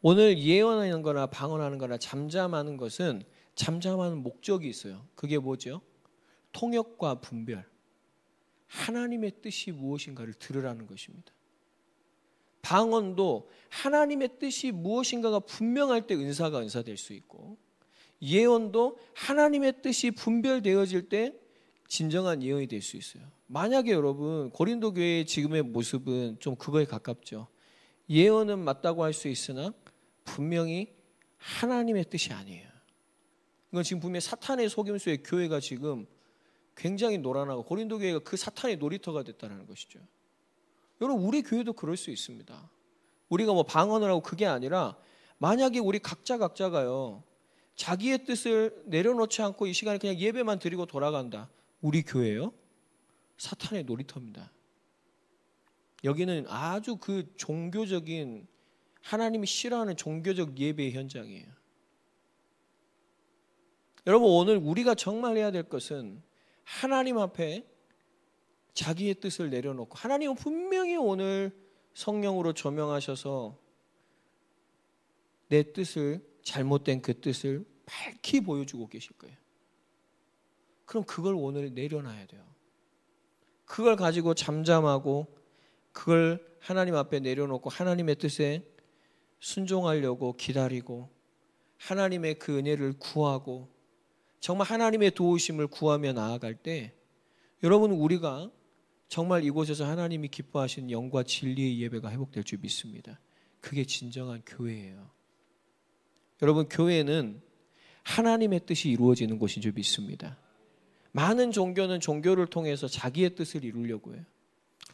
오늘 예언하는 거나 방언하는 거나 잠잠하는 것은 잠잠하는 목적이 있어요. 그게 뭐죠? 통역과 분별. 하나님의 뜻이 무엇인가를 들으라는 것입니다. 방언도 하나님의 뜻이 무엇인가가 분명할 때 은사될 수 있고, 예언도 하나님의 뜻이 분별되어질 때 진정한 예언이 될 수 있어요. 만약에 여러분, 고린도 교회의 지금의 모습은 좀 그거에 가깝죠. 예언은 맞다고 할 수 있으나 분명히 하나님의 뜻이 아니에요. 이건 지금 분명히 사탄의 속임수에 교회가 지금 굉장히 노란하고 고린도 교회가 그 사탄의 놀이터가 됐다는 것이죠. 여러분 우리 교회도 그럴 수 있습니다. 우리가 뭐 방언을 하고 그게 아니라 만약에 우리 각자가요 자기의 뜻을 내려놓지 않고 이 시간에 그냥 예배만 드리고 돌아간다. 우리 교회요? 사탄의 놀이터입니다. 여기는 아주 그 종교적인 하나님이 싫어하는 종교적 예배의 현장이에요. 여러분 오늘 우리가 정말 해야 될 것은 하나님 앞에 자기의 뜻을 내려놓고 하나님은 분명히 오늘 성령으로 조명하셔서 내 뜻을 잘못된 그 뜻을 밝히 보여주고 계실 거예요. 그럼 그걸 오늘 내려놔야 돼요. 그걸 가지고 잠잠하고 그걸 하나님 앞에 내려놓고 하나님의 뜻에 순종하려고 기다리고 하나님의 그 은혜를 구하고 정말 하나님의 도우심을 구하며 나아갈 때 여러분 우리가 정말 이곳에서 하나님이 기뻐하시는 영과 진리의 예배가 회복될 줄 믿습니다. 그게 진정한 교회예요. 여러분 교회는 하나님의 뜻이 이루어지는 곳인 줄 믿습니다. 많은 종교는 종교를 통해서 자기의 뜻을 이루려고 해요.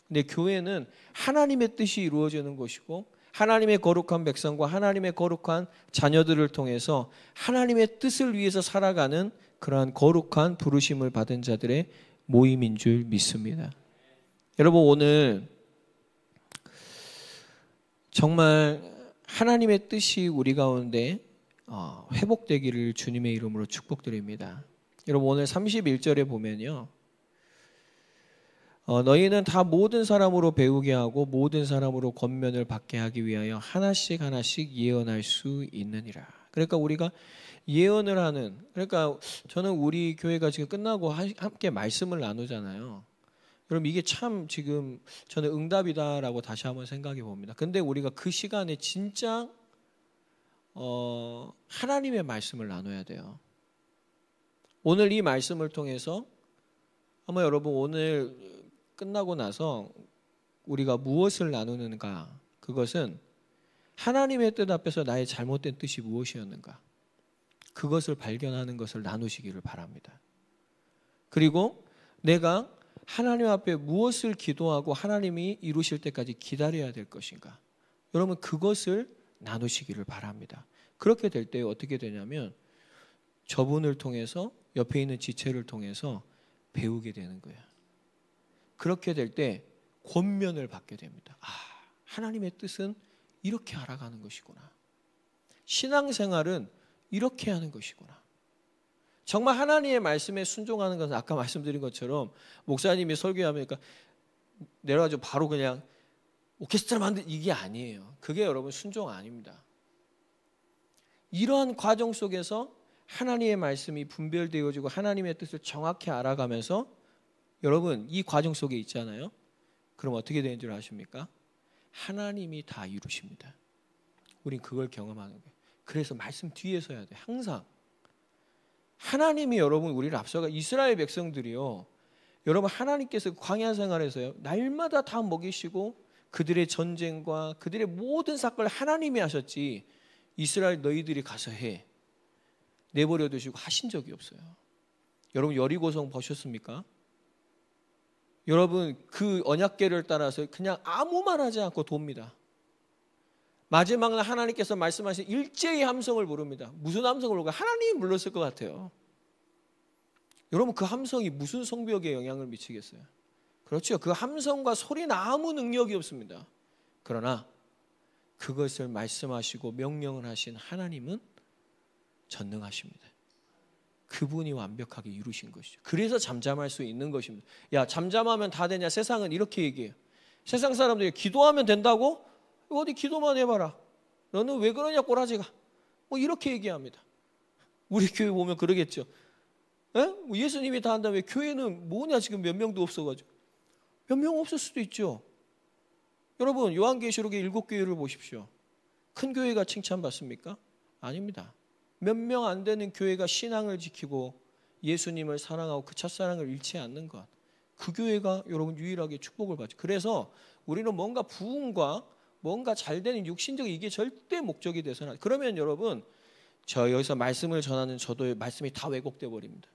근데 교회는 하나님의 뜻이 이루어지는 곳이고 하나님의 거룩한 백성과 하나님의 거룩한 자녀들을 통해서 하나님의 뜻을 위해서 살아가는 그러한 거룩한 부르심을 받은 자들의 모임인 줄 믿습니다. 여러분 오늘 정말 하나님의 뜻이 우리 가운데 회복되기를 주님의 이름으로 축복드립니다. 여러분 오늘 31절에 보면요. 너희는 다 모든 사람으로 배우게 하고 모든 사람으로 권면을 받게 하기 위하여 하나씩 예언할 수 있느니라. 그러니까 우리가 예언을 하는, 그러니까 저는 우리 교회가 지금 끝나고 함께 말씀을 나누잖아요. 여러분 이게 참 지금 저는 응답이다라고 다시 한번 생각해 봅니다. 근데 우리가 그 시간에 진짜 하나님의 말씀을 나눠야 돼요. 오늘 이 말씀을 통해서 아마 여러분 오늘 끝나고 나서 우리가 무엇을 나누는가, 그것은 하나님의 뜻 앞에서 나의 잘못된 뜻이 무엇이었는가, 그것을 발견하는 것을 나누시기를 바랍니다. 그리고 내가 하나님 앞에 무엇을 기도하고 하나님이 이루실 때까지 기다려야 될 것인가, 여러분 그것을 나누시기를 바랍니다. 그렇게 될 때 어떻게 되냐면 저분을 통해서 옆에 있는 지체를 통해서 배우게 되는 거예요. 그렇게 될 때 권면을 받게 됩니다. 하나님의 뜻은 이렇게 알아가는 것이구나. 신앙생활은 이렇게 하는 것이구나. 정말 하나님의 말씀에 순종하는 것은 아까 말씀드린 것처럼 목사님이 설교하니까 내려가지고 바로 그냥 오케스트라 만든 이게 아니에요. 그게 여러분 순종 아닙니다. 이러한 과정 속에서 하나님의 말씀이 분별되어지고 하나님의 뜻을 정확히 알아가면서 여러분 이 과정 속에 있잖아요. 그럼 어떻게 되는 줄 아십니까? 하나님이 다 이루십니다. 우린 그걸 경험하는 거예요. 그래서 말씀 뒤에 서야 돼요. 항상 하나님이 여러분 우리를 앞서가 이스라엘 백성들이요. 여러분 하나님께서 광야 생활에서요. 날마다 다 먹이시고 그들의 전쟁과 그들의 모든 사건을 하나님이 하셨지 이스라엘 너희들이 가서 해 내버려 두시고 하신 적이 없어요. 여러분 여리고성 보셨습니까? 여러분 그 언약궤를 따라서 그냥 아무 말 하지 않고 돕니다. 마지막 날 하나님께서 말씀하신 일제히 함성을 부릅니다. 무슨 함성을 부를까? 하나님이 불렀을 것 같아요. 여러분 그 함성이 무슨 성벽에 영향을 미치겠어요? 그렇죠. 그 함성과 소리는 아무 능력이 없습니다. 그러나 그것을 말씀하시고 명령을 하신 하나님은 전능하십니다. 그분이 완벽하게 이루신 것이죠. 그래서 잠잠할 수 있는 것입니다. 야, 잠잠하면 다 되냐? 세상은 이렇게 얘기해요. 세상 사람들이 기도하면 된다고? 어디 기도만 해봐라. 너는 왜 그러냐 꼬라지가. 뭐 이렇게 얘기합니다. 우리 교회 보면 그러겠죠. 예수님이 다 한다면 교회는 뭐냐 지금 몇 명도 없어가지고. 몇 명 없을 수도 있죠. 여러분 요한계시록의 7교회를 보십시오. 큰 교회가 칭찬받습니까? 아닙니다. 몇 명 안 되는 교회가 신앙을 지키고 예수님을 사랑하고 그 첫사랑을 잃지 않는 것, 그 교회가 여러분 유일하게 축복을 받죠. 그래서 우리는 뭔가 부흥과 뭔가 잘되는 육신적 이게 절대 목적이 돼서는 안 돼요. 그러면 여러분 저 여기서 말씀을 전하는 저도 말씀이 다 왜곡돼 버립니다.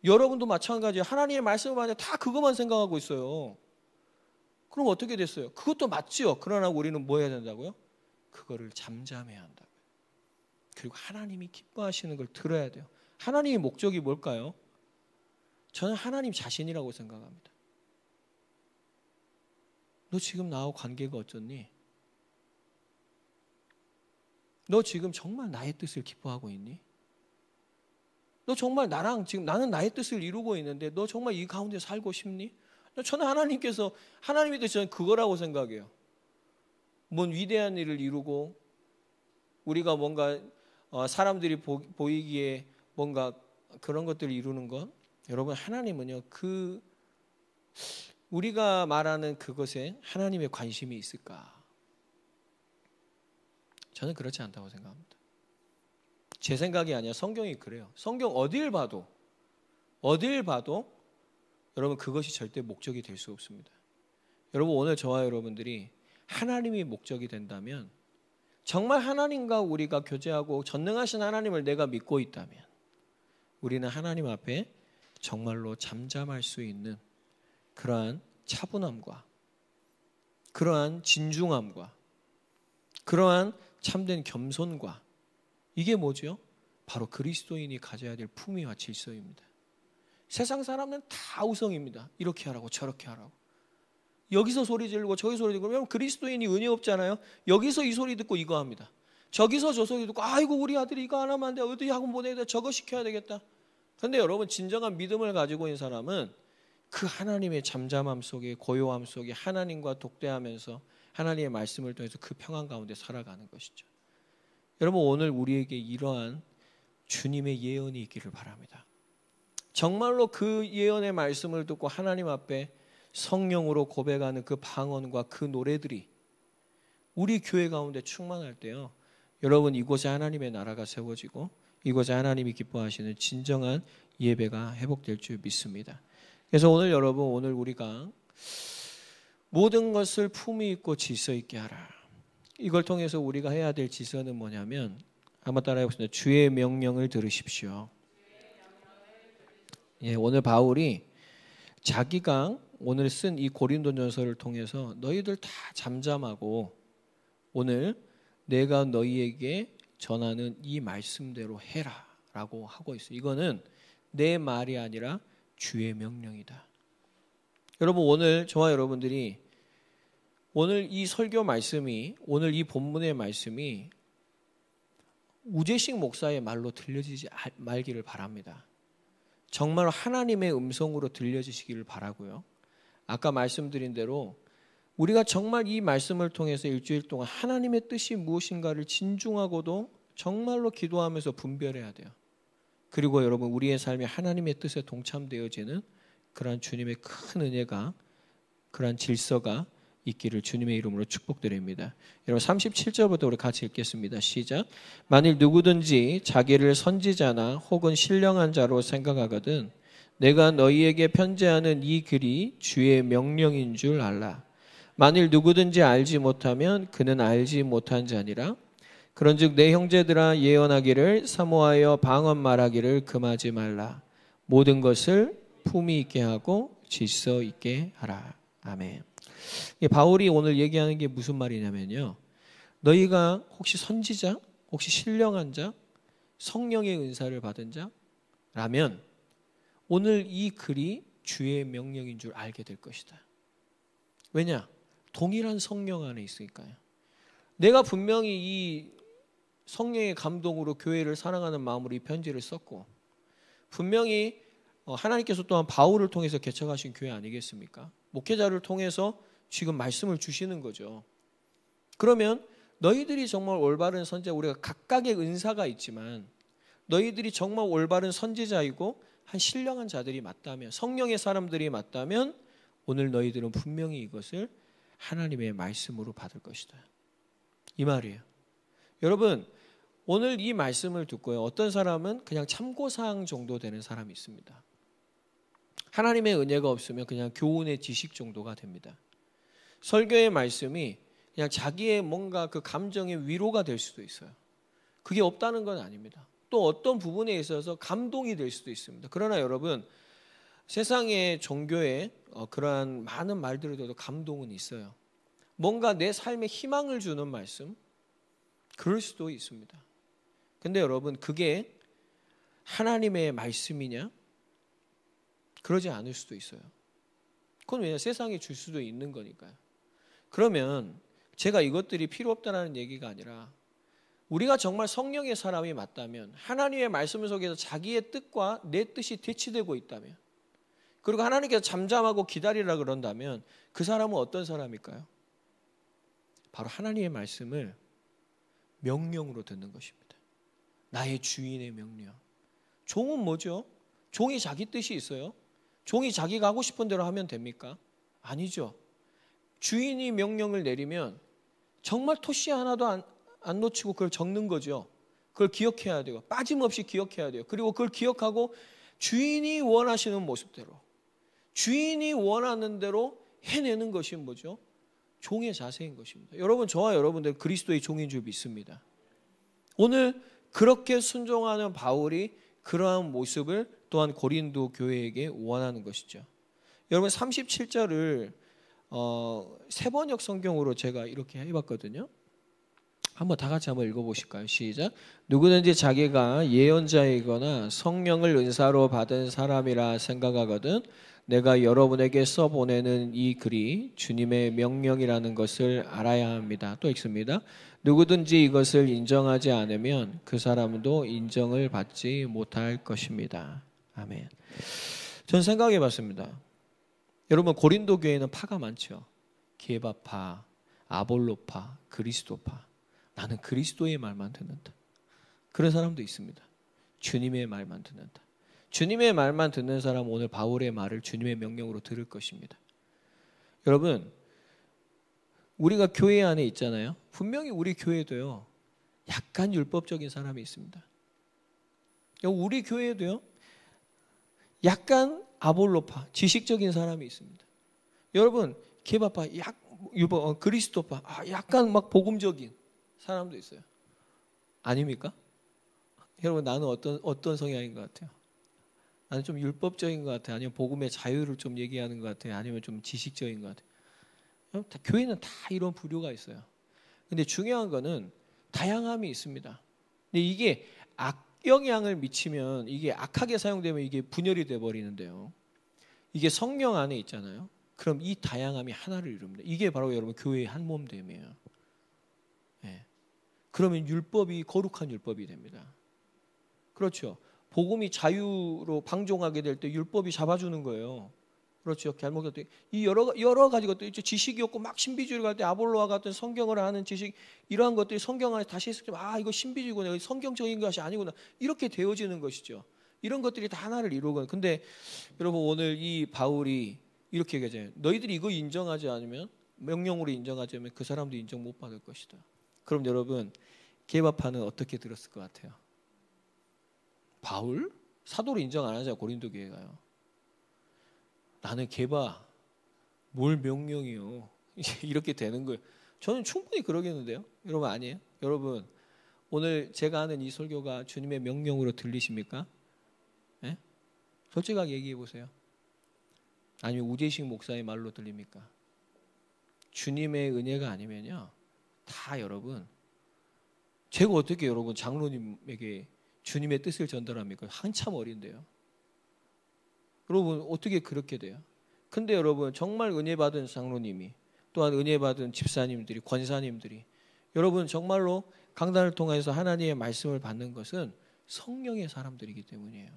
여러분도 마찬가지예요. 하나님의 말씀을 받는데 다 그것만 생각하고 있어요. 그럼 어떻게 됐어요? 그것도 맞지요. 그러나 우리는 뭐 해야 된다고요? 그거를 잠잠해야 한다고요. 그리고 하나님이 기뻐하시는 걸 들어야 돼요. 하나님의 목적이 뭘까요? 저는 하나님 자신이라고 생각합니다. 너 지금 나하고 관계가 어쩌니? 너 지금 정말 나의 뜻을 기뻐하고 있니? 너 정말 나랑 지금 나는 나의 뜻을 이루고 있는데 너 정말 이 가운데 살고 싶니? 저는 하나님께서 하나님의 뜻이 저는 그거라고 생각해요. 뭔 위대한 일을 이루고 우리가 뭔가 사람들이 보이기에 뭔가 그런 것들을 이루는 것, 여러분 하나님은요 그 우리가 말하는 그것에 하나님의 관심이 있을까? 저는 그렇지 않다고 생각합니다. 제 생각이 아니라 성경이 그래요. 성경 어딜 봐도 여러분 그것이 절대 목적이 될 수 없습니다. 여러분 오늘 저와 여러분들이 하나님이 목적이 된다면, 정말 하나님과 우리가 교제하고 전능하신 하나님을 내가 믿고 있다면 우리는 하나님 앞에 정말로 잠잠할 수 있는 그러한 차분함과 그러한 진중함과 그러한 참된 겸손과, 이게 뭐죠? 바로 그리스도인이 가져야 될 품위와 질서입니다. 세상 사람은 다 우성입니다. 이렇게 하라고 저렇게 하라고. 여기서 소리 지르고 저기 소리 지르고. 여러분 그리스도인이 은혜 없잖아요. 여기서 이 소리 듣고 이거 합니다. 저기서 저 소리 듣고 아이고 우리 아들이 이거 안 하면 안 돼. 어디 학원 보내야 돼. 저거 시켜야 되겠다. 그런데 여러분 진정한 믿음을 가지고 있는 사람은 그 하나님의 잠잠함 속에, 고요함 속에 하나님과 독대하면서 하나님의 말씀을 통해서 그 평안 가운데 살아가는 것이죠. 여러분 오늘 우리에게 이러한 주님의 예언이 있기를 바랍니다. 정말로 그 예언의 말씀을 듣고 하나님 앞에 성령으로 고백하는 그 방언과 그 노래들이 우리 교회 가운데 충만할 때요, 여러분 이곳에 하나님의 나라가 세워지고 이곳에 하나님이 기뻐하시는 진정한 예배가 회복될 줄 믿습니다. 그래서 오늘 여러분, 오늘 우리가 모든 것을 품위 있고 질서 있게 하라, 이걸 통해서 우리가 해야 될 질서는 뭐냐면, 한번 따라해 보겠습니다. 주의 명령을 들으십시오. 예, 오늘 바울이 자기가 오늘 쓴 이 고린도전서를 통해서 너희들 다 잠잠하고 오늘 내가 너희에게 전하는 이 말씀대로 해라 라고 하고 있어요. 이거는 내 말이 아니라 주의 명령이다. 여러분 오늘 저와 여러분들이 오늘 이 설교 말씀이, 오늘 이 본문의 말씀이 우재식 목사의 말로 들려지지 말기를 바랍니다. 정말 하나님의 음성으로 들려지시기를 바라고요. 아까 말씀드린 대로 우리가 정말 이 말씀을 통해서 일주일 동안 하나님의 뜻이 무엇인가를 진중하고도 정말로 기도하면서 분별해야 돼요. 그리고 여러분 우리의 삶이 하나님의 뜻에 동참되어지는 그러한 주님의 큰 은혜가, 그러한 질서가 있기를 주님의 이름으로 축복드립니다. 여러분 37절부터 우리 같이 읽겠습니다. 시작. 만일 누구든지 자기를 선지자나 혹은 신령한 자로 생각하거든 내가 너희에게 편지하는 이 글이 주의 명령인 줄 알라. 만일 누구든지 알지 못하면 그는 알지 못한 자니라. 그런즉 내 형제들아 예언하기를 사모하여 방언 말하기를 금하지 말라. 모든 것을 품위 있게 하고 질서 있게 하라. 아멘. 바울이 오늘 얘기하는 게 무슨 말이냐면요, 너희가 혹시 선지자, 혹시 신령한 자, 성령의 은사를 받은 자라면 오늘 이 글이 주의 명령인 줄 알게 될 것이다. 왜냐? 동일한 성령 안에 있으니까요. 내가 분명히 이 성령의 감동으로 교회를 사랑하는 마음으로 이 편지를 썼고, 분명히 하나님께서 또한 바울을 통해서 개척하신 교회 아니겠습니까? 목회자를 통해서 지금 말씀을 주시는 거죠. 그러면 너희들이 정말 올바른 선지자, 우리가 각각의 은사가 있지만 너희들이 정말 올바른 선지자이고 한 신령한 자들이 맞다면, 성령의 사람들이 맞다면 오늘 너희들은 분명히 이것을 하나님의 말씀으로 받을 것이다. 이 말이에요. 여러분 오늘 이 말씀을 듣고요, 어떤 사람은 그냥 참고사항 정도 되는 사람이 있습니다. 하나님의 은혜가 없으면 그냥 교훈의 지식 정도가 됩니다. 설교의 말씀이 그냥 자기의 뭔가 그 감정의 위로가 될 수도 있어요. 그게 없다는 건 아닙니다. 또 어떤 부분에 있어서 감동이 될 수도 있습니다. 그러나 여러분, 세상의 종교에 그러한 많은 말들을 들어도 감동은 있어요. 뭔가 내 삶에 희망을 주는 말씀, 그럴 수도 있습니다. 근데 여러분, 그게 하나님의 말씀이냐? 그러지 않을 수도 있어요. 그건 왜냐? 세상에 줄 수도 있는 거니까요. 그러면 제가 이것들이 필요 없다는 얘기가 아니라, 우리가 정말 성령의 사람이 맞다면, 하나님의 말씀 속에서 자기의 뜻과 내 뜻이 대치되고 있다면, 그리고 하나님께서 잠잠하고 기다리라 그런다면 그 사람은 어떤 사람일까요? 바로 하나님의 말씀을 명령으로 듣는 것입니다. 나의 주인의 명령. 종은 뭐죠? 종이 자기 뜻이 있어요? 종이 자기가 하고 싶은 대로 하면 됩니까? 아니죠. 주인이 명령을 내리면 정말 토시 하나도 안 놓치고 그걸 적는 거죠. 그걸 기억해야 돼요. 빠짐없이 기억해야 돼요. 그리고 그걸 기억하고 주인이 원하시는 모습대로, 주인이 원하는 대로 해내는 것이 뭐죠? 종의 자세인 것입니다. 여러분, 저와 여러분들 그리스도의 종인 줄 믿습니다. 오늘 그렇게 순종하는 바울이 그러한 모습을 또한 고린도 교회에게 원하는 것이죠. 여러분, 37절을 세번역 성경으로 제가 이렇게 해봤거든요. 한번 다 같이 한번 읽어보실까요? 시작. 누구든지 자기가 예언자이거나 성령을 은사로 받은 사람이라 생각하거든 내가 여러분에게 써보내는 이 글이 주님의 명령이라는 것을 알아야 합니다. 또 읽습니다. 누구든지 이것을 인정하지 않으면 그 사람도 인정을 받지 못할 것입니다. 아멘. 전 생각해 봤습니다. 여러분, 고린도 교회는 파가 많죠. 게바파, 아볼로파, 그리스도파. 나는 그리스도의 말만 듣는다. 그런 사람도 있습니다. 주님의 말만 듣는다. 주님의 말만 듣는 사람은 오늘 바울의 말을 주님의 명령으로 들을 것입니다. 여러분, 우리가 교회 안에 있잖아요. 분명히 우리 교회도요, 약간 율법적인 사람이 있습니다. 우리 교회도요, 약간 아볼로파, 지식적인 사람이 있습니다. 여러분, 게바파, 그리스도파, 약간 막 복음적인 사람도 있어요. 아닙니까? 여러분, 나는 어떤 성향인 것 같아요? 나는 좀 율법적인 것 같아요. 아니면 복음의 자유를 좀 얘기하는 것 같아요. 아니면 좀 지식적인 것 같아요. 교회는 다 이런 부류가 있어요. 근데 중요한 거는 다양함이 있습니다. 근데 이게 악영향을 미치면, 이게 악하게 사용되면 이게 분열이 돼버리는데요. 이게 성령 안에 있잖아요. 그럼 이 다양함이 하나를 이룹니다. 이게 바로 여러분 교회의 한 몸됨이에요. 네. 그러면 율법이 거룩한 율법이 됩니다. 그렇죠. 복음이 자유로 방종하게 될 때 율법이 잡아주는 거예요. 그렇죠. 잘못할 때 이 여러 가지 것들 있죠. 지식이 없고 막 신비주의를 갈 때 아볼로와 같은 성경을 아는 지식, 이러한 것들이 성경 안에 다시 했을 때 이거 신비주의구나, 성경적인 것이 아니구나, 이렇게 되어지는 것이죠. 이런 것들이 다 하나를 이루고. 근데 여러분, 오늘 이 바울이 이렇게 얘기하잖아요. 너희들이 이거 인정하지 않으면, 명령으로 인정하지 않으면 그 사람도 인정 못 받을 것이다. 그럼 여러분, 게바파는 어떻게 들었을 것 같아요? 바울? 사도를 인정 안 하자, 고린도 교회가요. 나는 게바, 뭘 명령이요? 이렇게 되는 거예요. 저는 충분히 그러겠는데요. 여러분, 아니에요? 여러분, 오늘 제가 하는 이 설교가 주님의 명령으로 들리십니까? 네? 솔직하게 얘기해 보세요. 아니면 우재식 목사의 말로 들립니까? 주님의 은혜가 아니면요, 다 여러분, 제가 어떻게 여러분 장로님에게 주님의 뜻을 전달합니까? 한참 어린데요. 여러분, 어떻게 그렇게 돼요? 근데 여러분, 정말 은혜 받은 장로님이, 또한 은혜 받은 집사님들이, 권사님들이, 여러분 정말로 강단을 통해서 하나님의 말씀을 받는 것은 성령의 사람들이기 때문이에요.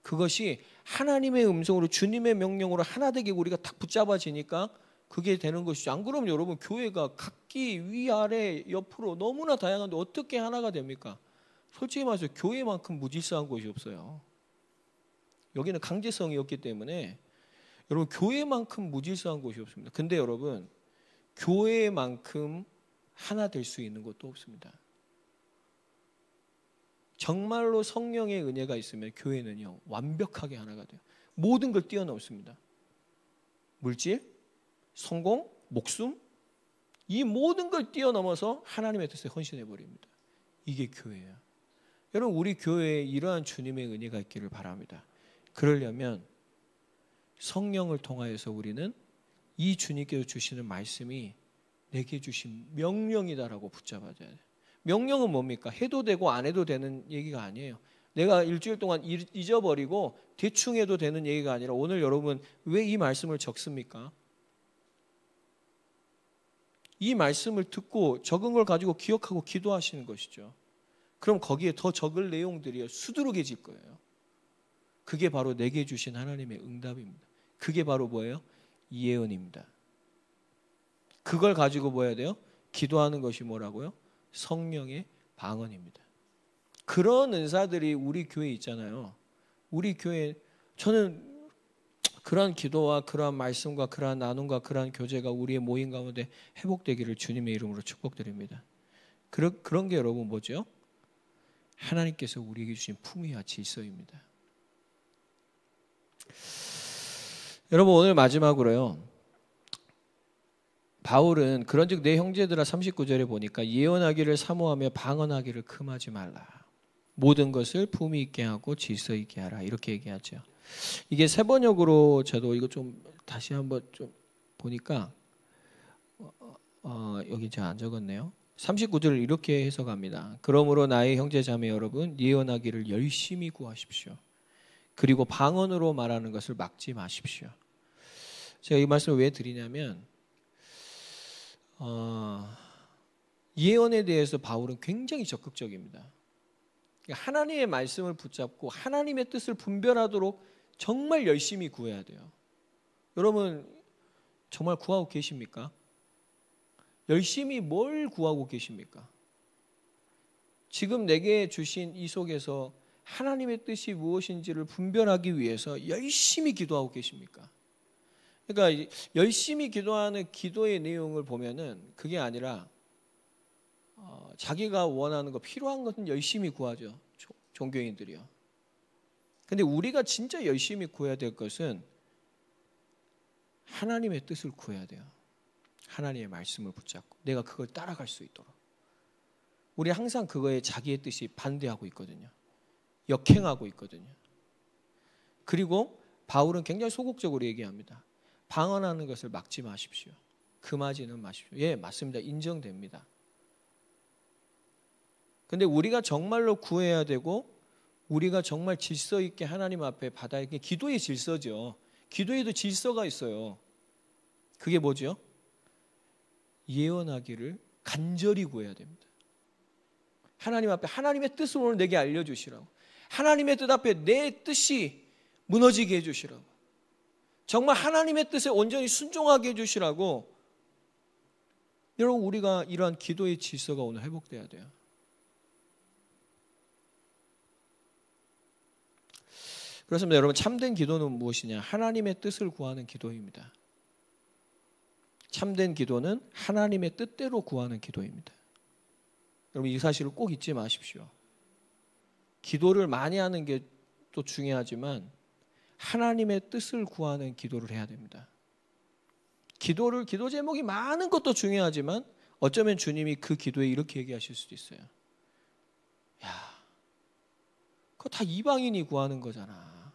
그것이 하나님의 음성으로, 주님의 명령으로 하나 되게 우리가 딱 붙잡아지니까 그게 되는 것이죠. 안 그러면 여러분, 교회가 각기 위아래 옆으로 너무나 다양한데 어떻게 하나가 됩니까? 솔직히 말해서 교회만큼 무질서한 곳이 없어요. 여기는 강제성이 없기 때문에 여러분, 교회만큼 무질서한 곳이 없습니다. 근데 여러분, 교회만큼 하나 될 수 있는 곳도 없습니다. 정말로 성령의 은혜가 있으면 교회는요, 완벽하게 하나가 돼요. 모든 걸 뛰어넘습니다. 물질, 성공, 목숨, 이 모든 걸 뛰어넘어서 하나님의 뜻에 헌신해 버립니다. 이게 교회예요. 여러분 우리 교회에 이러한 주님의 은혜가 있기를 바랍니다. 그러려면 성령을 통하여서 우리는 이 주님께서 주시는 말씀이 내게 주신 명령이다라고 붙잡아야 돼요. 명령은 뭡니까? 해도 되고 안 해도 되는 얘기가 아니에요. 내가 일주일 동안 잊어버리고 대충 해도 되는 얘기가 아니라 오늘 여러분 왜 이 말씀을 적습니까? 이 말씀을 듣고 적은 걸 가지고 기억하고 기도하시는 것이죠. 그럼 거기에 더 적을 내용들이 수두룩해질 거예요. 그게 바로 내게 주신 하나님의 응답입니다. 그게 바로 뭐예요? 예언입니다. 그걸 가지고 뭐 해야 돼요? 기도하는 것이 뭐라고요? 성령의 방언입니다. 그런 은사들이 우리 교회에 있잖아요. 우리 교회 저는 그러한 기도와 그러한 말씀과 그러한 나눔과 그러한 교제가 우리의 모임 가운데 회복되기를 주님의 이름으로 축복드립니다. 그런 게 여러분 뭐죠? 하나님께서 우리에게 주신 품위와 질서입니다. 여러분 오늘 마지막으로요. 바울은 그런즉 내 형제들아 39절에 보니까 예언하기를 사모하며 방언하기를 금하지 말라. 모든 것을 품위 있게 하고 질서 있게 하라. 이렇게 얘기하죠. 이게 세번역으로 저도 이거 좀 다시 한번 좀 보니까 여기 제가 안 적었네요. 39절을 이렇게 해석합니다. 그러므로 나의 형제 자매 여러분 예언하기를 열심히 구하십시오. 그리고 방언으로 말하는 것을 막지 마십시오. 제가 이 말씀을 왜 드리냐면 예언에 대해서 바울은 굉장히 적극적입니다. 하나님의 말씀을 붙잡고 하나님의 뜻을 분별하도록 정말 열심히 구해야 돼요. 여러분 정말 구하고 계십니까? 열심히 뭘 구하고 계십니까? 지금 내게 주신 이 속에서 하나님의 뜻이 무엇인지를 분별하기 위해서 열심히 기도하고 계십니까? 그러니까 열심히 기도하는 기도의 내용을 보면은 그게 아니라 자기가 원하는 거 필요한 것은 열심히 구하죠. 종교인들이요. 근데 우리가 진짜 열심히 구해야 될 것은 하나님의 뜻을 구해야 돼요. 하나님의 말씀을 붙잡고 내가 그걸 따라갈 수 있도록. 우리 항상 그거에 자기의 뜻이 반대하고 있거든요. 역행하고 있거든요. 그리고 바울은 굉장히 소극적으로 얘기합니다. 방언하는 것을 막지 마십시오. 금하지는 마십시오. 예, 맞습니다. 인정됩니다. 근데 우리가 정말로 구해야 되고 우리가 정말 질서 있게 하나님 앞에 받아야 할 게 기도의 질서죠. 기도에도 질서가 있어요. 그게 뭐죠? 예언하기를 간절히 구해야 됩니다. 하나님 앞에 하나님의 뜻을 오늘 내게 알려주시라고. 하나님의 뜻 앞에 내 뜻이 무너지게 해주시라고. 정말 하나님의 뜻에 온전히 순종하게 해주시라고. 여러분 우리가 이러한 기도의 질서가 오늘 회복돼야 돼요. 그렇습니다. 여러분 참된 기도는 무엇이냐? 하나님의 뜻을 구하는 기도입니다. 참된 기도는 하나님의 뜻대로 구하는 기도입니다. 여러분 이 사실을 꼭 잊지 마십시오. 기도를 많이 하는 게 또 중요하지만 하나님의 뜻을 구하는 기도를 해야 됩니다. 기도 제목이 많은 것도 중요하지만 어쩌면 주님이 그 기도에 이렇게 얘기하실 수도 있어요. 야, 그거 다 이방인이 구하는 거잖아.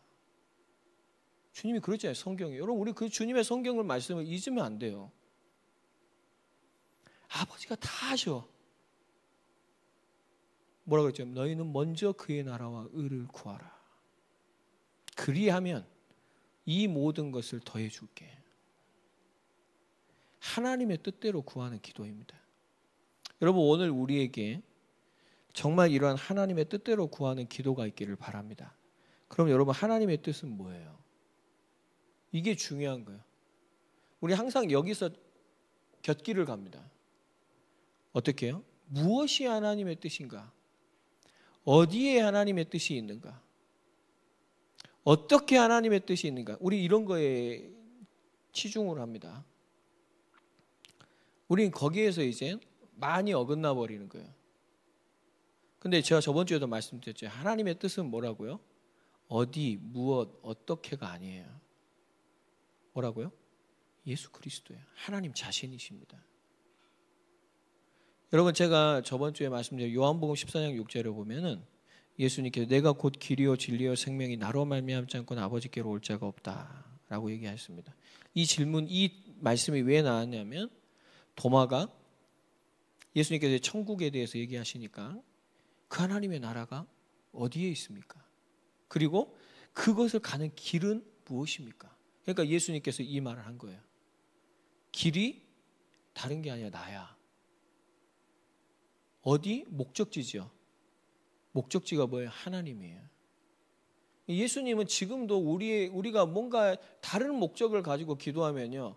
주님이 그랬잖아요. 성경에. 여러분 우리 그 주님의 성경을 말씀을 잊으면 안 돼요. 아버지가 다 하셔. 뭐라고 그랬죠? 너희는 먼저 그의 나라와 의를 구하라. 그리하면 이 모든 것을 더해 줄게. 하나님의 뜻대로 구하는 기도입니다. 여러분 오늘 우리에게 정말 이러한 하나님의 뜻대로 구하는 기도가 있기를 바랍니다. 그럼 여러분 하나님의 뜻은 뭐예요? 이게 중요한 거예요. 우리 항상 여기서 곁길을 갑니다. 어떻게 해요? 무엇이 하나님의 뜻인가? 어디에 하나님의 뜻이 있는가? 어떻게 하나님의 뜻이 있는가? 우리 이런 거에 치중을 합니다. 우린 거기에서 이제 많이 어긋나 버리는 거예요. 근데 제가 저번 주에도 말씀드렸죠. 하나님의 뜻은 뭐라고요? 어디, 무엇, 어떻게가 아니에요. 뭐라고요? 예수 그리스도예요. 하나님 자신이십니다. 여러분 제가 저번 주에 말씀드린 요한복음 14장 6절에 보면은 예수님께서 내가 곧 길이요 진리요 생명이 나로 말미암지 않고는 아버지께로 올 자가 없다라고 얘기하셨습니다. 이 질문, 이 말씀이 왜 나왔냐면 도마가 예수님께서 천국에 대해서 얘기하시니까 그 하나님의 나라가 어디에 있습니까? 그리고 그것을 가는 길은 무엇입니까? 그러니까 예수님께서 이 말을 한 거예요. 길이 다른 게 아니라 나야. 어디? 목적지죠. 목적지가 뭐예요? 하나님이에요. 예수님은 지금도 우리가 뭔가 다른 목적을 가지고 기도하면요,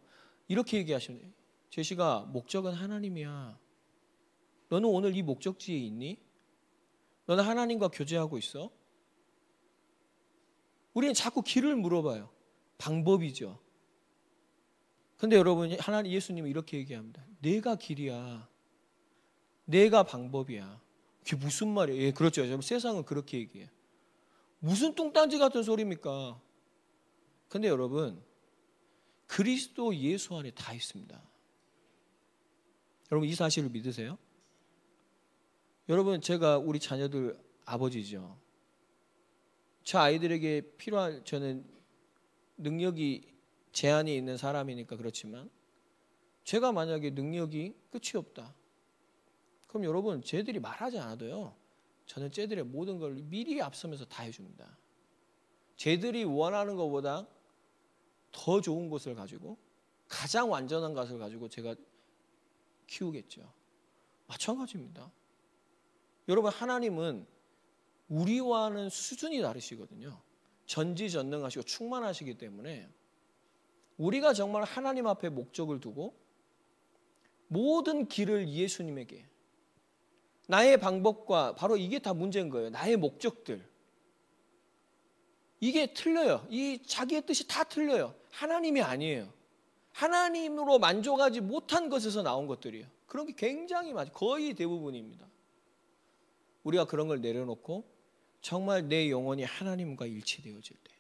이렇게 얘기하시네요. 제시가 목적은 하나님이야. 너는 오늘 이 목적지에 있니? 너는 하나님과 교제하고 있어? 우리는 자꾸 길을 물어봐요. 방법이죠. 근데 여러분, 예수님은 이렇게 얘기합니다. 내가 길이야. 내가 방법이야. 그게 무슨 말이에요? 예, 그렇죠. 세상은 그렇게 얘기해요. 무슨 뚱딴지 같은 소리입니까? 근데 여러분, 그리스도 예수 안에 다 있습니다. 여러분, 이 사실을 믿으세요? 여러분, 제가 우리 자녀들 아버지죠. 저 아이들에게 필요한, 저는 능력이 제한이 있는 사람이니까 그렇지만, 제가 만약에 능력이 끝이 없다, 그럼 여러분, 쟤들이 말하지 않아도요, 저는 쟤들의 모든 걸 미리 앞서면서 다 해줍니다. 쟤들이 원하는 것보다 더 좋은 것을 가지고, 가장 완전한 것을 가지고 제가 키우겠죠. 마찬가지입니다. 여러분, 하나님은 우리와는 수준이 다르시거든요. 전지전능하시고 충만하시기 때문에 우리가 정말 하나님 앞에 목적을 두고 모든 길을 예수님에게, 나의 방법과 바로 이게 다 문제인 거예요. 나의 목적들, 이게 틀려요. 이 자기의 뜻이 다 틀려요. 하나님이 아니에요. 하나님으로 만족하지 못한 것에서 나온 것들이에요. 그런 게 굉장히 많아요. 거의 대부분입니다. 우리가 그런 걸 내려놓고 정말 내 영혼이 하나님과 일치되어질 때,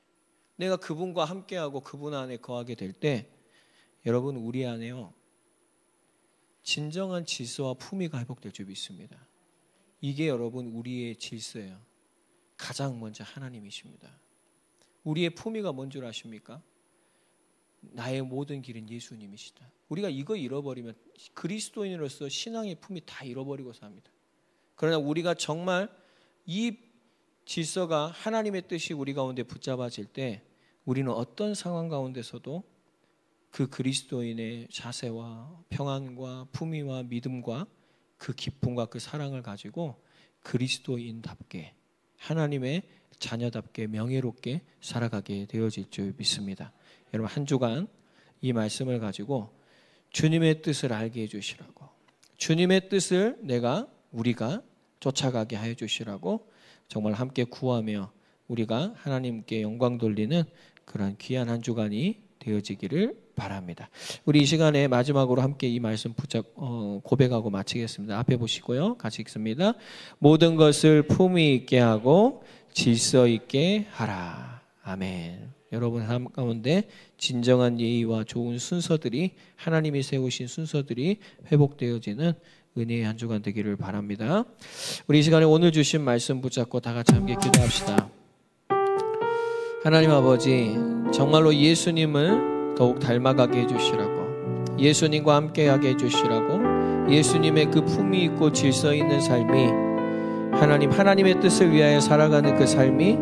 내가 그분과 함께하고 그분 안에 거하게 될 때, 여러분, 우리 안에요, 진정한 질서와 품위가 회복될 줄 믿습니다. 이게 여러분 우리의 질서예요. 가장 먼저 하나님이십니다. 우리의 품위가 뭔 줄 아십니까? 나의 모든 길은 예수님이시다. 우리가 이거 잃어버리면 그리스도인으로서 신앙의 품위 다 잃어버리고 삽니다. 그러나 우리가 정말 이 질서가 하나님의 뜻이 우리 가운데 붙잡아질 때, 우리는 어떤 상황 가운데서도 그 그리스도인의 자세와 평안과 품위와 믿음과 그 기쁨과 그 사랑을 가지고 그리스도인답게, 하나님의 자녀답게 명예롭게 살아가게 되어질 줄 믿습니다. 여러분, 한 주간 이 말씀을 가지고 주님의 뜻을 알게 해주시라고, 주님의 뜻을 우리가 쫓아가게 하여 주시라고 정말 함께 구하며 우리가 하나님께 영광 돌리는 그런 귀한 한 주간이 되어지기를 바랍니다. 우리 이 시간에 마지막으로 함께 이 말씀 고백하고 마치겠습니다. 앞에 보시고요, 같이 읽습니다. 모든 것을 품위 있게 하고 질서 있게 하라. 아멘. 여러분 삶 가운데 진정한 예의와 좋은 순서들이, 하나님이 세우신 순서들이 회복되어지는 은혜의 한 주간 되기를 바랍니다. 우리 이 시간에 오늘 주신 말씀 붙잡고 다 같이 함께 기도합시다. 하나님 아버지, 정말로 예수님을 더욱 닮아가게 해주시라고, 예수님과 함께하게 해주시라고, 예수님의 그 품위 있고 질서 있는 삶이, 하나님의 뜻을 위하여 살아가는 그 삶이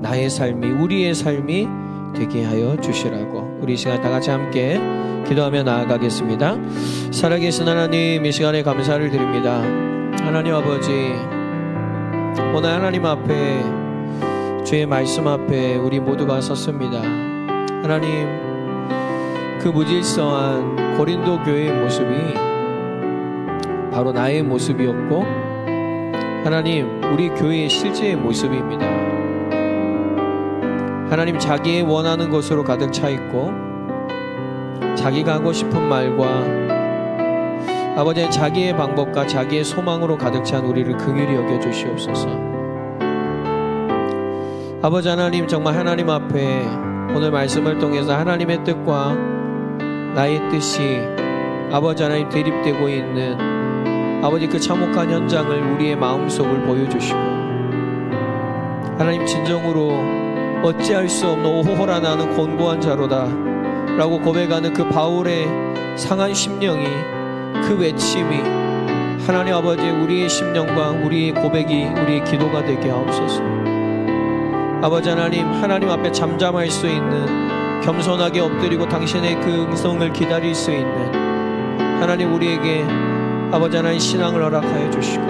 나의 삶이, 우리의 삶이 되게 하여 주시라고, 우리 이 시간 다 같이 함께 기도하며 나아가겠습니다. 살아계신 하나님, 이 시간에 감사를 드립니다. 하나님 아버지, 오늘 하나님 앞에, 주의 말씀 앞에 우리 모두가 섰습니다. 하나님, 그 무질서한 고린도 교회의 모습이 바로 나의 모습이었고, 하나님, 우리 교회의 실제의 모습입니다. 하나님, 자기의 원하는 것으로 가득 차 있고, 자기가 하고 싶은 말과 아버지 자기의 방법과 자기의 소망으로 가득 찬 우리를 긍휼히 여겨 주시옵소서. 아버지 하나님, 정말 하나님 앞에 오늘 말씀을 통해서 하나님의 뜻과 나의 뜻이 아버지 하나님 대립되고 있는 아버지 그 참혹한 현장을 우리의 마음속을 보여주시고, 하나님 진정으로 어찌할 수 없는 오호라 나는 곤고한 자로다 라고 고백하는 그 바울의 상한 심령이, 그 외침이 하나님 아버지 우리의 심령과 우리의 고백이 우리의 기도가 되게 하옵소서. 아버지 하나님, 하나님 앞에 잠잠할 수 있는, 겸손하게 엎드리고 당신의 그 음성을 기다릴 수 있는 하나님, 우리에게 아버지 하나님 신앙을 허락하여 주시고,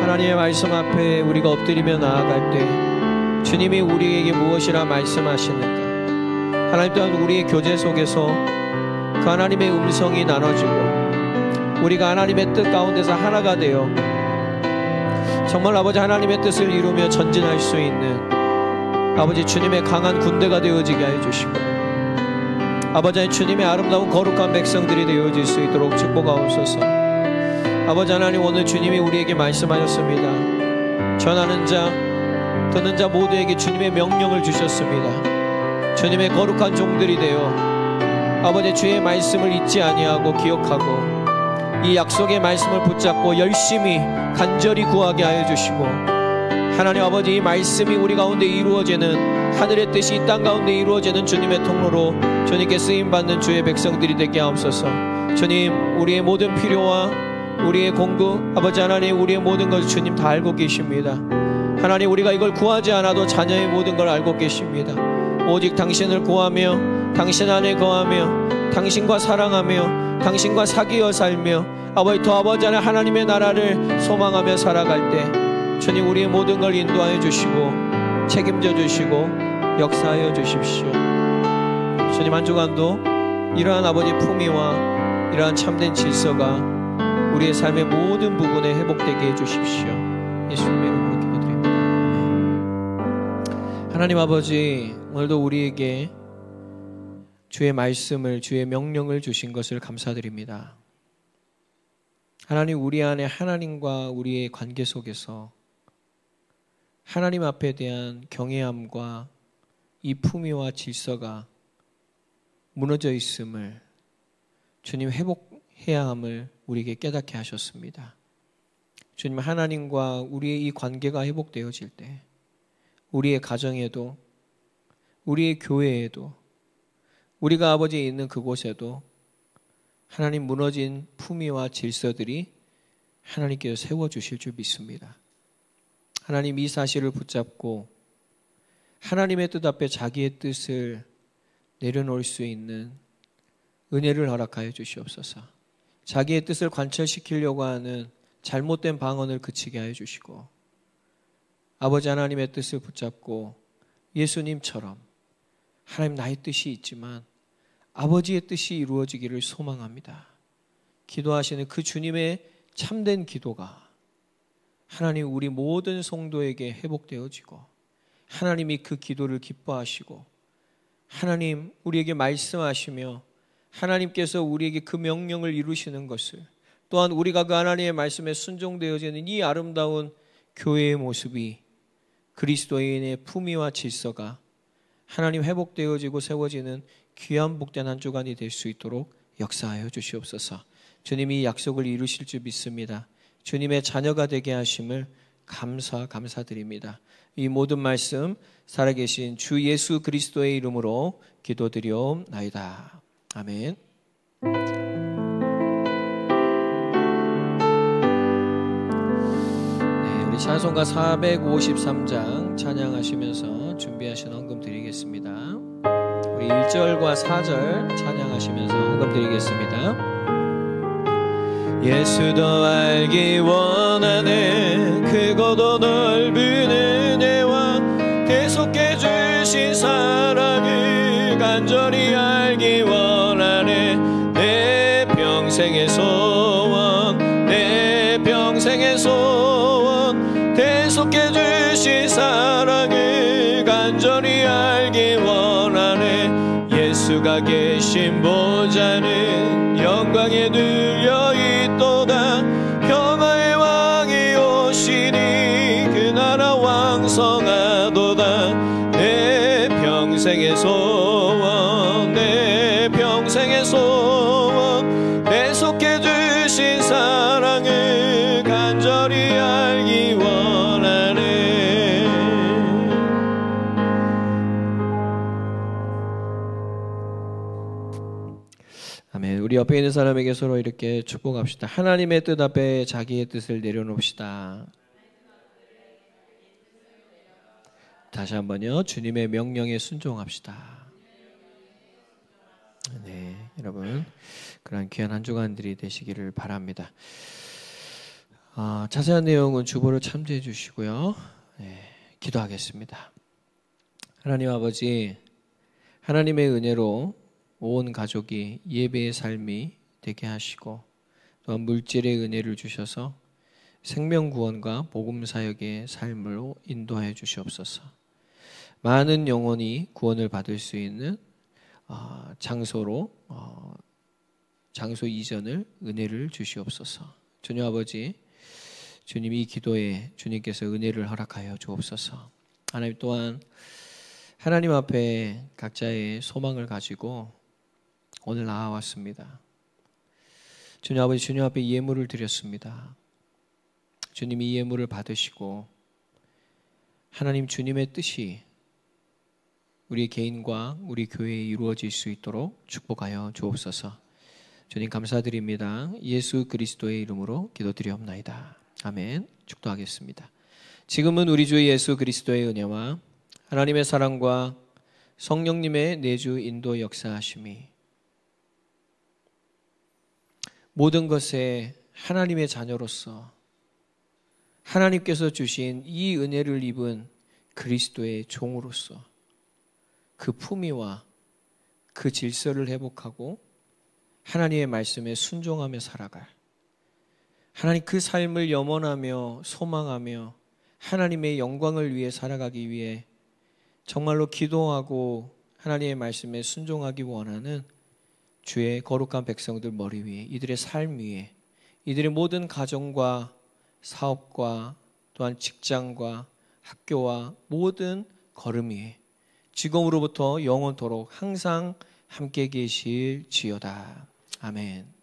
하나님의 말씀 앞에 우리가 엎드리며 나아갈 때 주님이 우리에게 무엇이라 말씀하시는가, 하나님 또한 우리의 교제 속에서 그 하나님의 음성이 나눠지고 우리가 하나님의 뜻 가운데서 하나가 되어 정말 아버지 하나님의 뜻을 이루며 전진할 수 있는 아버지 주님의 강한 군대가 되어지게 하여 주시고, 아버지 주님의 아름다운 거룩한 백성들이 되어질 수 있도록 축복하옵소서. 아버지 하나님, 오늘 주님이 우리에게 말씀하셨습니다. 전하는 자 듣는 자 모두에게 주님의 명령을 주셨습니다. 주님의 거룩한 종들이 되어 아버지 주의 말씀을 잊지 아니하고 기억하고 이 약속의 말씀을 붙잡고 열심히 간절히 구하게 하여 주시고, 하나님 아버지 이 말씀이 우리 가운데 이루어지는, 하늘의 뜻이 이 땅 가운데 이루어지는 주님의 통로로 주님께 쓰임받는 주의 백성들이 되게 하옵소서. 주님, 우리의 모든 필요와 우리의 공급, 아버지 하나님 우리의 모든 것을 주님 다 알고 계십니다. 하나님, 우리가 이걸 구하지 않아도 자녀의 모든 걸 알고 계십니다. 오직 당신을 구하며 당신 안에 거하며 당신과 사랑하며 당신과 사귀어 살며 아버지 더 아버지 안에 하나님의 나라를 소망하며 살아갈 때 주님, 우리의 모든 걸 인도하여 주시고 책임져 주시고 역사하여 주십시오. 주님, 한 주간도 이러한 아버지 품위와 이러한 참된 질서가 우리의 삶의 모든 부분에 회복되게 해주십시오. 예수님의 이름으로 기도드립니다. 하나님 아버지, 오늘도 우리에게 주의 말씀을, 주의 명령을 주신 것을 감사드립니다. 하나님, 우리 안에 하나님과 우리의 관계 속에서 하나님 앞에 대한 경외함과 이 품위와 질서가 무너져 있음을 주님 회복해야 함을 우리에게 깨닫게 하셨습니다. 주님, 하나님과 우리의 이 관계가 회복되어질 때 우리의 가정에도 우리의 교회에도 우리가 아버지 있는 그곳에도 하나님 무너진 품위와 질서들이 하나님께서 세워주실 줄 믿습니다. 하나님, 이 사실을 붙잡고 하나님의 뜻 앞에 자기의 뜻을 내려놓을 수 있는 은혜를 허락하여 주시옵소서. 자기의 뜻을 관철시키려고 하는 잘못된 방언을 그치게 하여 주시고, 아버지 하나님의 뜻을 붙잡고 예수님처럼 하나님, 나의 뜻이 있지만 아버지의 뜻이 이루어지기를 소망합니다. 기도하시는 그 주님의 참된 기도가 하나님 우리 모든 성도에게 회복되어지고, 하나님이 그 기도를 기뻐하시고 하나님 우리에게 말씀하시며 하나님께서 우리에게 그 명령을 이루시는 것을, 또한 우리가 그 하나님의 말씀에 순종되어지는 이 아름다운 교회의 모습이, 그리스도인의 품위와 질서가 하나님 회복되어지고 세워지는 귀한 복된 한 주간이 될 수 있도록 역사하여 주시옵소서. 주님이 약속을 이루실 줄 믿습니다. 주님의 자녀가 되게 하심을 감사드립니다. 이 모든 말씀 살아계신 주 예수 그리스도의 이름으로 기도드리옵나이다. 아멘. 네, 우리 찬송가 453장 찬양하시면서 준비하신 헌금 드리겠습니다. 우리 1절과 4절 찬양하시면서 헌금 드리겠습니다. 예수 더 알기 원하네, 크고도 넓은 은혜와 계속해 주신 사랑을 간절히 알기 원하네. 내 평생의 소원, 내 평생의 소원, 계속해 주신 사랑을 간절히 알기 원하네. 예수가 계신 보좌는 영광에 들려 있도다. 평화의 왕이 오시니 그 나라 왕성하도다. 내 평생의 소원, 내 평생의 소원, 계속해 주신 사랑을 간절히 알기 원하네. 우리 옆에 있는 사람에게 서로 이렇게 축복합시다. 하나님의 뜻 앞에 자기의 뜻을 내려놓읍시다. 다시 한번요. 주님의 명령에 순종합시다. 네, 여러분 그런 귀한 한 주간들이 되시기를 바랍니다. 자세한 내용은 주보를 참조해 주시고요. 네, 기도하겠습니다. 하나님 아버지, 하나님의 은혜로 온 가족이 예배의 삶이 되게 하시고 또한 물질의 은혜를 주셔서 생명구원과 복음사역의 삶으로 인도하여 주시옵소서. 많은 영혼이 구원을 받을 수 있는 장소 이전을 은혜를 주시옵소서. 주님 아버지, 주님 이 기도에 주님께서 은혜를 허락하여 주옵소서. 하나님 또한 하나님 앞에 각자의 소망을 가지고 오늘 나아왔습니다. 주님 아버지, 주님 앞에 예물을 드렸습니다. 주님 이 예물을 받으시고 하나님 주님의 뜻이 우리 개인과 우리 교회에 이루어질 수 있도록 축복하여 주옵소서. 주님 감사드립니다. 예수 그리스도의 이름으로 기도드리옵나이다. 아멘. 축도하겠습니다. 지금은 우리 주 예수 그리스도의 은혜와 하나님의 사랑과 성령님의 내주 인도 역사하심이 모든 것에 하나님의 자녀로서 하나님께서 주신 이 은혜를 입은 그리스도의 종으로서 그 품위와 그 질서를 회복하고 하나님의 말씀에 순종하며 살아갈 하나님 그 삶을 염원하며 소망하며 하나님의 영광을 위해 살아가기 위해 정말로 기도하고 하나님의 말씀에 순종하기 원하는 주의 거룩한 백성들 머리 위에 이들의 삶 위에 이들의 모든 가정과 사업과 또한 직장과 학교와 모든 걸음 위에 지금으로부터 영원토록 항상 함께 계실지어다. 아멘.